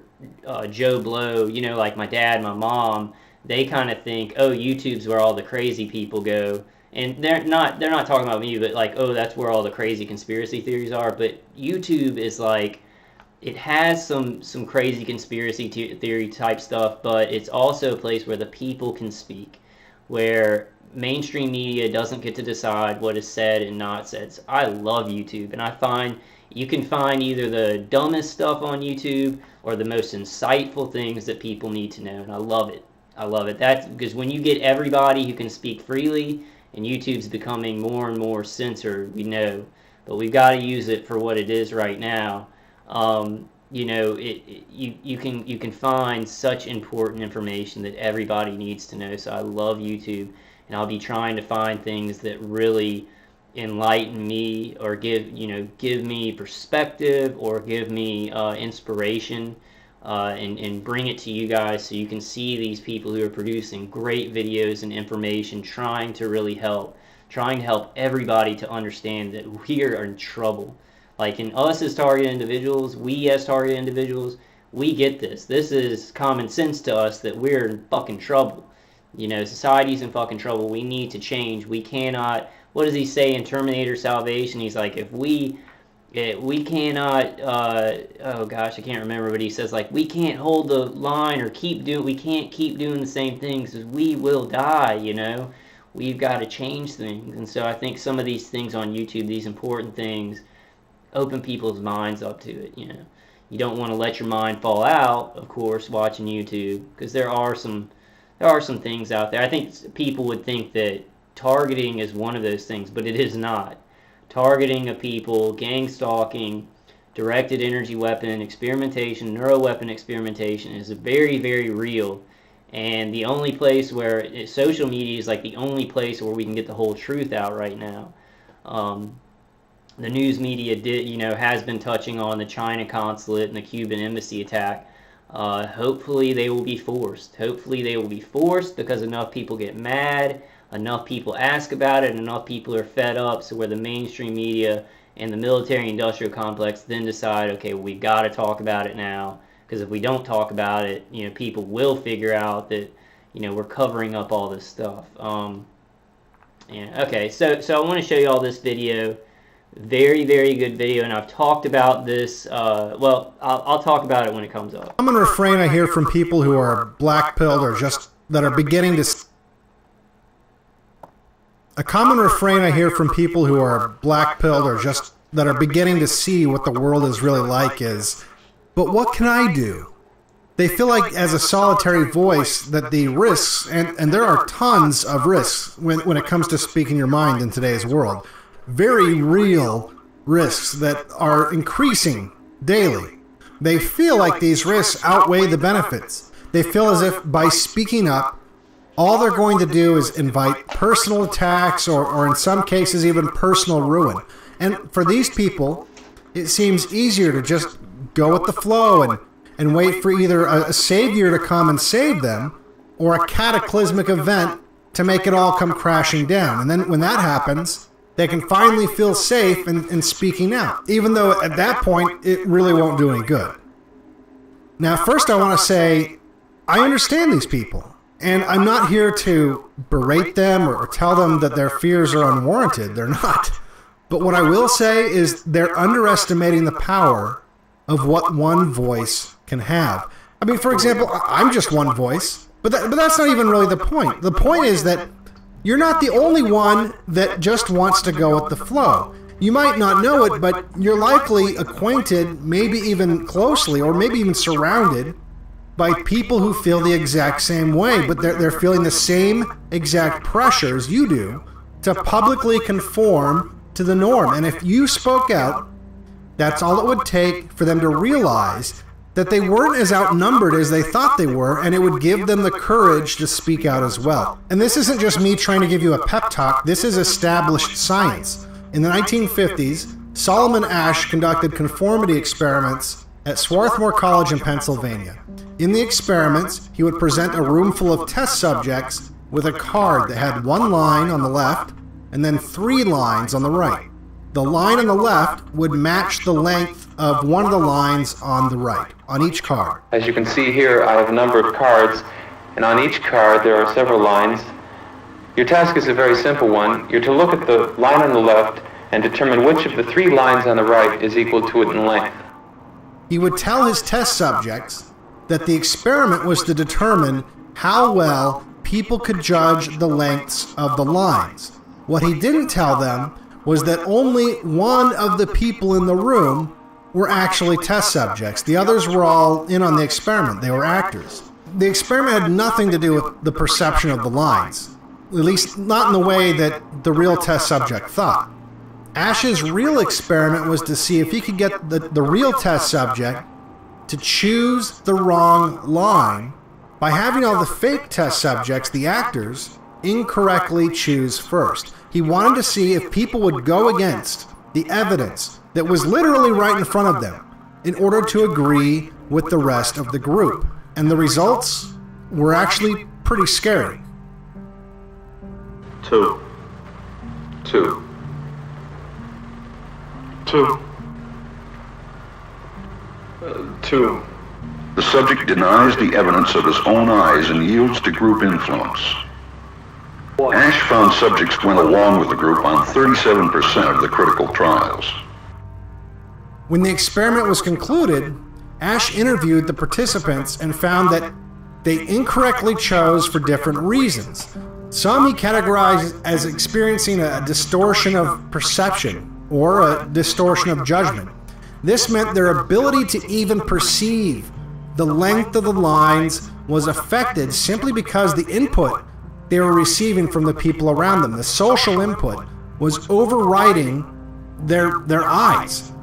Joe Blow, you know, like my dad, my mom. They kind of think, oh, YouTube's where all the crazy people go. And they're not talking about me, but like, oh, that's where all the crazy conspiracy theories are. But YouTube is like, it has some crazy conspiracy theory type stuff, but it's also a place where the people can speak, where mainstream media doesn't get to decide what is said and not said. So I love YouTube, and I find you can find either the dumbest stuff on YouTube or the most insightful things that people need to know, and I love it. I love it. That's because when you get everybody who can speak freely, and YouTube's becoming more and more censored, we know, but we've got to use it for what it is right now. You know, you can find such important information that everybody needs to know. So I love YouTube, and I'll be trying to find things that really enlighten me, or give me perspective, or give me inspiration, and bring it to you guys so you can see these people who are producing great videos and information, trying to really help everybody to understand that we are in trouble. Like, in us as targeted individuals, we as targeted individuals, we get this. This is common sense to us that we're in fucking trouble. You know, society's in fucking trouble. We need to change. We cannot, what does he say in Terminator Salvation? He's like, if we cannot, oh gosh, I can't remember, but he says, like, we can't hold the line, or we can't keep doing the same things, because we will die, you know? We've got to change things. And so I think some of these things on YouTube, these important things, open people's minds up to it, you know. You don't want to let your mind fall out, of course, watching YouTube, because there are some things out there. I think people would think that targeting is one of those things, but it is not. Targeting of people, gang stalking, directed energy weapon experimentation, neuroweapon experimentation is very, very real. And the only place where social media is like the only place where we can get the whole truth out right now. The news media has been touching on the China consulate and the Cuban embassy attack. Hopefully they will be forced. Hopefully they will be forced, because enough people get mad, enough people ask about it, and enough people are fed up, so where the mainstream media and the military-industrial complex then decide, okay, we've got to talk about it now, because if we don't talk about it, you know, people will figure out that, you know, we're covering up all this stuff. Yeah, okay, so I want to show you all this video. Very, very good video, and I've talked about this, well, I'll talk about it when it comes up. A common refrain I hear from people who are black-pilled, or just that are beginning to... A common refrain I hear from people who are black-pilled, or just that are beginning to see what the world is really like, is, but what can I do? They feel like as a solitary voice that the risks, and there are tons of risks when it comes to speaking your mind in today's world, very real risks that are increasing daily. They feel like these risks outweigh the benefits. They feel as if by speaking up, all they're going to do is invite personal attacks or in some cases even personal ruin. And for these people, it seems easier to just go with the flow and wait for either a savior to come and save them or a cataclysmic event to make it all come crashing down. And then when that happens, they can finally feel safe in speaking out, even though at that point it really won't do any good. Now, first I want to say, I understand these people, and I'm not here to berate them or tell them that their fears are unwarranted. They're not. But what I will say is they're underestimating the power of what one voice can have. I mean, for example, I'm just one voice, but that's not even really the point. The point is that you're not the only one that just wants to go with the flow. You might not know it, but you're likely acquainted, maybe even closely, or maybe even surrounded by people who feel the exact same way, but they're feeling the same exact pressures you do to publicly conform to the norm. And if you spoke out, that's all it would take for them to realize that they weren't as outnumbered as they thought they were, and it would give them the courage to speak out as well. And this isn't just me trying to give you a pep talk, this is established science. In the 1950s, Solomon Asch conducted conformity experiments at Swarthmore College in Pennsylvania. In the experiments, he would present a room full of test subjects with a card that had one line on the left and then 3 lines on the right. The line on the left would match the length of one of the lines on the right, on each card. As you can see here, I have a number of cards, and on each card there are several lines. Your task is a very simple one. You're to look at the line on the left and determine which of the 3 lines on the right is equal to it in length. He would tell his test subjects that the experiment was to determine how well people could judge the lengths of the lines. What he didn't tell them was that only one of the people in the room were actually test subjects. The others were all in on the experiment. They were actors. The experiment had nothing to do with the perception of the lines, at least not in the way that the real test subject thought. Asch's real experiment was to see if he could get the real test subject to choose the wrong line by having all the fake test subjects, the actors, incorrectly choose first. He wanted to see if people would go against the evidence that was literally right in front of them in order to agree with the rest of the group. And the results were actually pretty scary. 2. 2. 2. 2. The subject denies the evidence of his own eyes and yields to group influence. Asch found subjects went along with the group on 37% of the critical trials. When the experiment was concluded, Asch interviewed the participants and found that they incorrectly chose for different reasons. Some he categorized as experiencing a distortion of perception or a distortion of judgment. This meant their ability to even perceive the length of the lines was affected simply because the input they were receiving from the people around them, the social input, was overriding their eyes.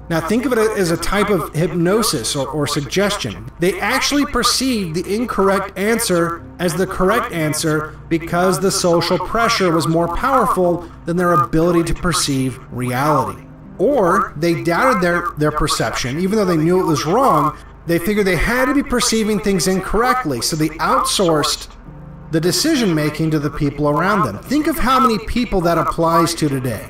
Now think of it as a type of hypnosis or suggestion. They actually perceived the incorrect answer as the correct answer because the social pressure was more powerful than their ability to perceive reality. Or they doubted their perception, even though they knew it was wrong. They figured they had to be perceiving things incorrectly, so they outsourced the decision-making to the people around them. Think of how many people that applies to today.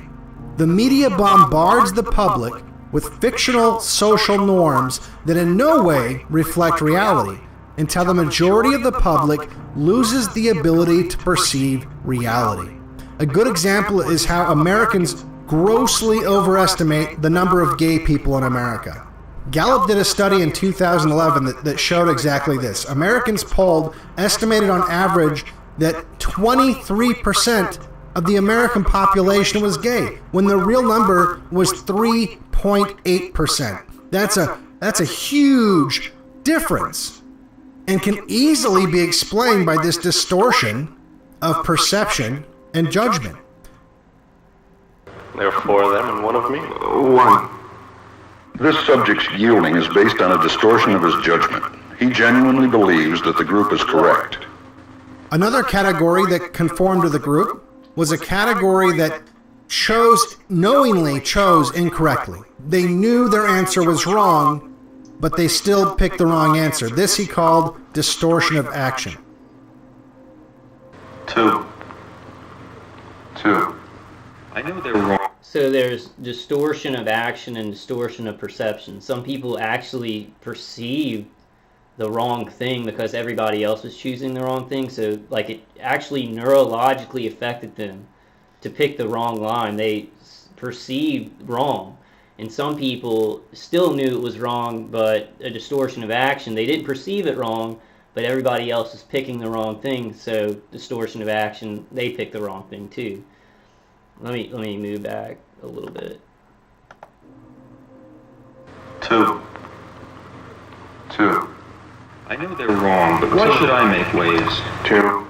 The media bombards the public with fictional social norms that in no way reflect reality, until the majority of the public loses the ability to perceive reality. A good example is how Americans grossly overestimate the number of gay people in America. Gallup did a study in 2011 that showed exactly this. Americans polled estimated on average that 23% of the American population was gay, when the real number was 3.8%. That's a huge difference. and can easily be explained by this distortion of perception and judgment. There are 4 of them and 1 of me? 1. This subject's yielding is based on a distortion of his judgment. He genuinely believes that the group is correct. Another category that conformed to the group was a category that knowingly chose incorrectly. They knew their answer was wrong, but they still picked the wrong answer. This he called distortion of action. 2. I know they're wrong. So there's distortion of action and distortion of perception. Some people actually perceive the wrong thing because everybody else was choosing the wrong thing. So like it actually neurologically affected them to pick the wrong line. They perceived wrong. And some people still knew it was wrong, but a distortion of action. They didn't perceive it wrong, but everybody else was picking the wrong thing. So distortion of action, they picked the wrong thing too. Let me move back a little bit. 2. I know they're wrong, but why should I make waves? 2.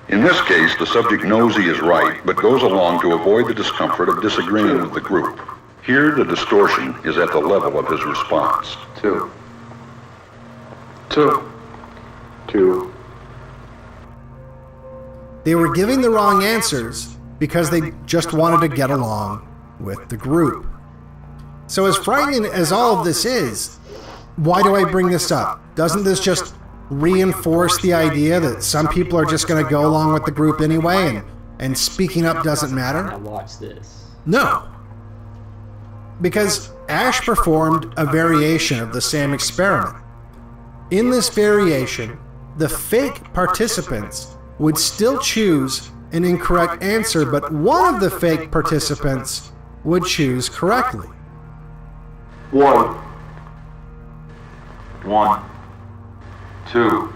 In this case, the subject knows he is right, but goes along to avoid the discomfort of disagreeing with the group. Here, the distortion is at the level of his response. 2. They were giving the wrong answers because they just wanted to get along with the group. So as frightening as all of this is, why do I bring this up? Doesn't this just reinforce the idea that some people are just going to go along with the group anyway and speaking up doesn't matter? Now watch this. No. Because Ash performed a variation of the same experiment. In this variation, the fake participants would still choose an incorrect answer, but one of the fake participants would choose correctly. 1. 2.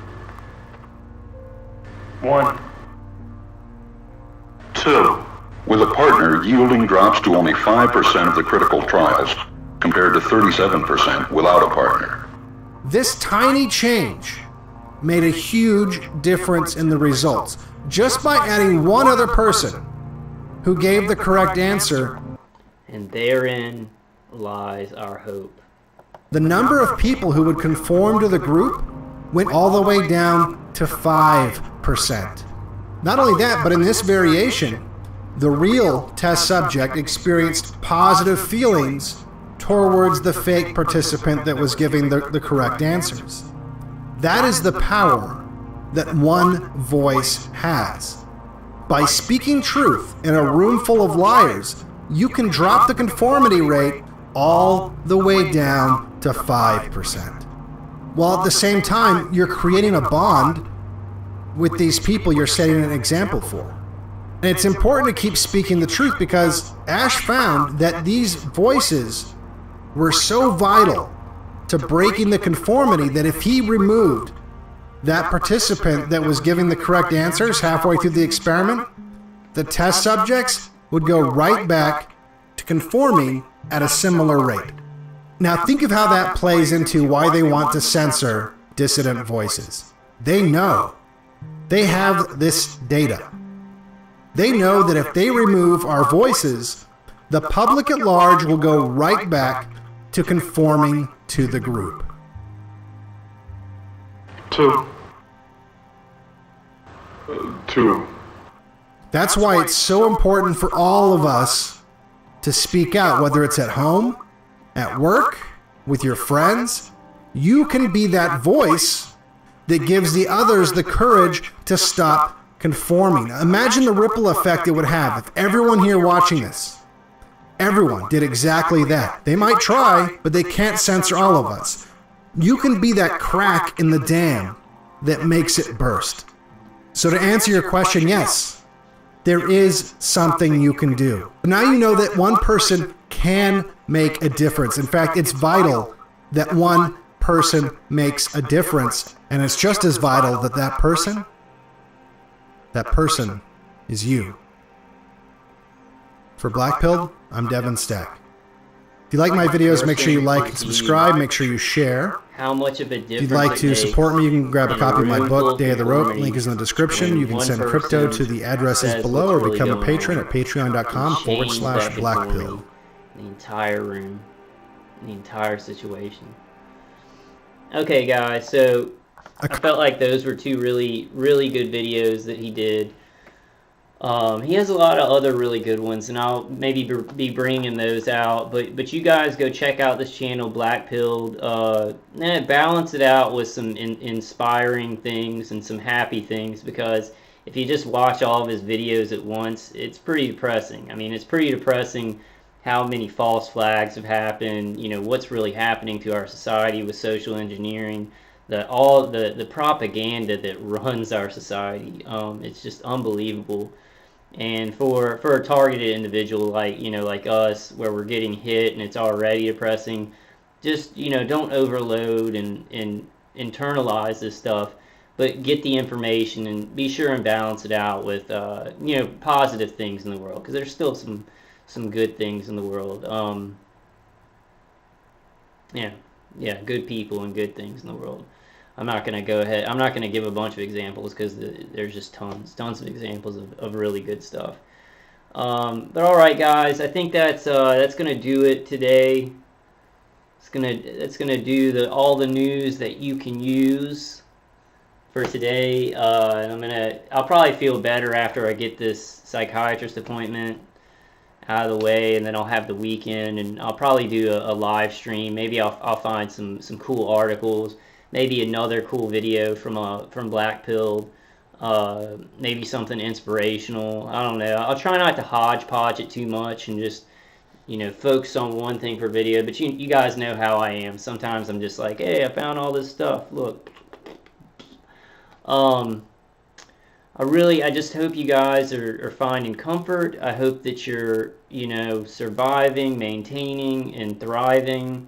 2. With a partner, yielding drops to only 5% of the critical trials, compared to 37% without a partner. This tiny change made a huge difference in the results. Just by adding one other person who gave the correct answer, And therein lies our hope. the number of people who would conform to the group went all the way down to 5%. Not only that, but in this variation, the real test subject experienced positive feelings towards the fake participant that was giving the correct answers. That is the power that one voice has. By speaking truth in a room full of liars, you can drop the conformity rate all the way down to 5%. While at the same time, you're creating a bond with these people you're setting an example for. And it's important to keep speaking the truth because Ash found that these voices were so vital to breaking the conformity that if he removed that participant that was giving the correct answers halfway through the experiment, the test subjects would go right back to conforming at a similar rate. Now think of how that plays into why they want to censor dissident voices. They know. They have this data. They know that if they remove our voices, the public at large will go right back to conforming to the group. 2. That's why it's so important for all of us to speak out, whether it's at home, at work, with your friends. You can be that voice that gives the others the courage to stop conforming. Imagine the ripple effect it would have if everyone here watching this, everyone did exactly that. They might try, but they can't censor all of us. You can be that crack in the dam that makes it burst. So to answer your question, yes, there is something you can do. Now you know that one person can make a difference. In fact, it's vital that one person makes a difference. And it's just as vital that that person is you. For Blackpilled, I'm Devin Stack. If you like my videos, make sure you like and subscribe. Make sure you share. how much of a difference. If you'd like to support me, you can grab a copy of my book, Day of the Rope. Link is in the description. You can send crypto to the addresses below or become a patron at patreon.com/Blackpilled. The entire room, the entire situation. Okay, guys, so I felt like those were two really, really good videos that he did. He has a lot of other really good ones, and I'll maybe be bringing those out. But you guys go check out this channel, Blackpilled. Balance it out with some inspiring things and some happy things, because if you just watch all of his videos at once, it's pretty depressing. I mean, it's pretty depressing how many false flags have happened. You know, what's really happening to our society with social engineering. All the propaganda that runs our society. It's just unbelievable. And for a targeted individual like, you know, like us, where we're getting hit and it's already depressing, just, you know, don't overload and internalize this stuff, but get the information and be sure and balance it out with you know, positive things in the world, because there's still some good things in the world. Yeah, good people and good things in the world. I'm not going to go ahead. I'm not going to give a bunch of examples, because there's just tons of examples of really good stuff. But all right, guys, I think that's going to do it today. That's gonna do all the news that you can use for today. And I'll probably feel better after I get this psychiatrist appointment out of the way, and then I'll have the weekend, and I'll probably do a live stream. Maybe I'll find some cool articles. Maybe another cool video from Blackpilled, maybe something inspirational. I don't know. I'll try not to hodgepodge it too much and just, you know, focus on one thing per video. But you guys know how I am. Sometimes I'm just like, hey, I found all this stuff. Look. I just hope you guys are finding comfort. I hope that you're, you know, surviving, maintaining, and thriving.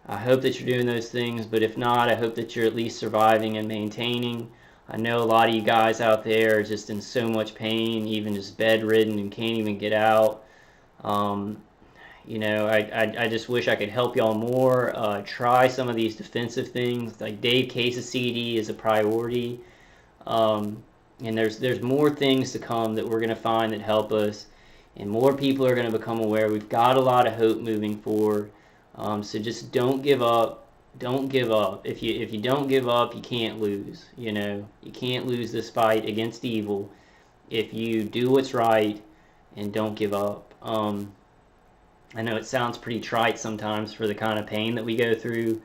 I hope that you're doing those things, but if not, I hope that you're at least surviving and maintaining. I know a lot of you guys out there are just in so much pain, even just bedridden and can't even get out. You know, I just wish I could help y'all more. Try some of these defensive things. Like Dave Case's CD is a priority. And there's more things to come that we're going to find that help us. And more people are going to become aware. We've got a lot of hope moving forward. So just don't give up. Don't give up. If you don't give up, you can't lose. You know, you can't lose this fight against evil if you do what's right and don't give up. I know it sounds pretty trite sometimes for the kind of pain that we go through,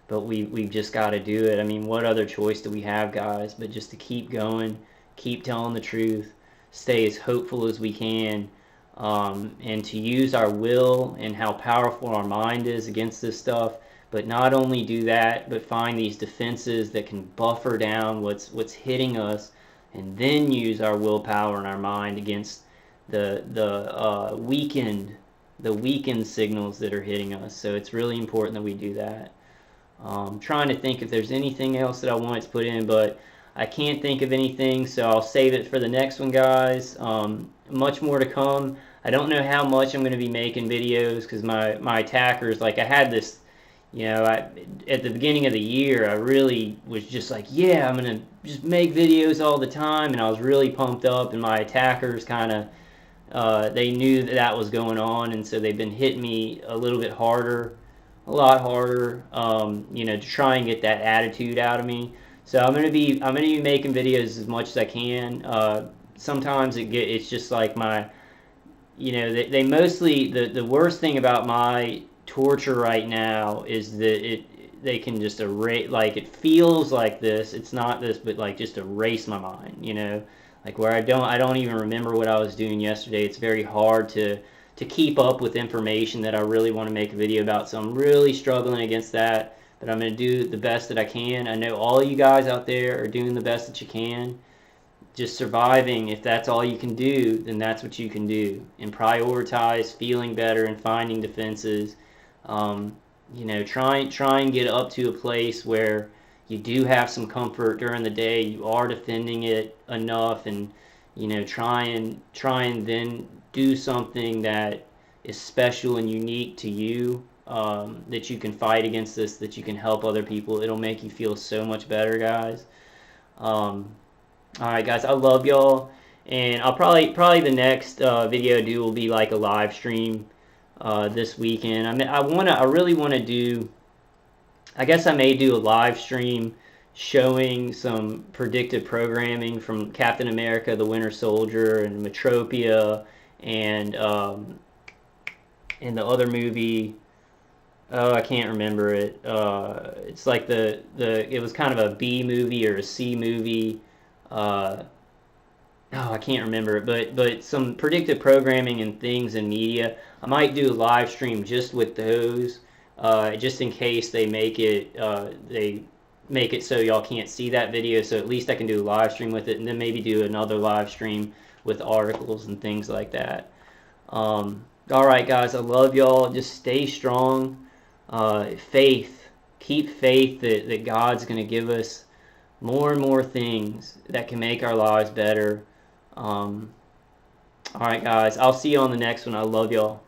but we've just got to do it. I mean, what other choice do we have, guys, but just to keep going, keep telling the truth, stay as hopeful as we can. And to use our will and how powerful our mind is against this stuff, but not only do that, but find these defenses that can buffer down what's hitting us, and then use our willpower and our mind against the weakened signals that are hitting us. So it's really important that we do that. Trying to think if there's anything else that I wanted to put in, but I can't think of anything, so I'll save it for the next one, guys. Much more to come. I don't know how much I'm going to be making videos, because my attackers, like, I had this, you know, at the beginning of the year, I really was just like, yeah, I'm going to just make videos all the time, and I was really pumped up, and my attackers kind of, they knew that was going on, and so they've been hitting me a little bit harder, a lot harder, you know, to try and get that attitude out of me. So I'm gonna be making videos as much as I can. Sometimes it's just like my, you know, they mostly, the worst thing about my torture right now is that they can just erase, like, it feels like this, it's not this, but like just erase my mind, you know, like where I don't even remember what I was doing yesterday. It's very hard to keep up with information that I really want to make a video about. So I'm really struggling against that. But I'm going to do the best that I can. I know all you guys out there are doing the best that you can. Just surviving, if that's all you can do, then that's what you can do. And prioritize feeling better and finding defenses. You know, try and get up to a place where you do have some comfort during the day. You are defending it enough, and, you know, try and then do something that is special and unique to you. that you can fight against this, that you can help other people. It'll make you feel so much better, guys. All right, guys, I love y'all, and I'll probably the next video I do will be like a live stream this weekend. I mean, I really want to do. I guess I may do a live stream showing some predictive programming from Captain America, the Winter Soldier, and Metropia, and in the other movie. Oh, I can't remember it. It's like it was kind of a B movie or a C movie. Oh, I can't remember it, but some predictive programming and things in media. I might do a live stream just with those, just in case they make it so y'all can't see that video. So at least I can do a live stream with it, and then maybe do another live stream with articles and things like that. All right, guys, I love y'all. Just stay strong. Faith. Keep faith that God's going to give us more and more things that can make our lives better. All right, guys, I'll see you on the next one. I love y'all.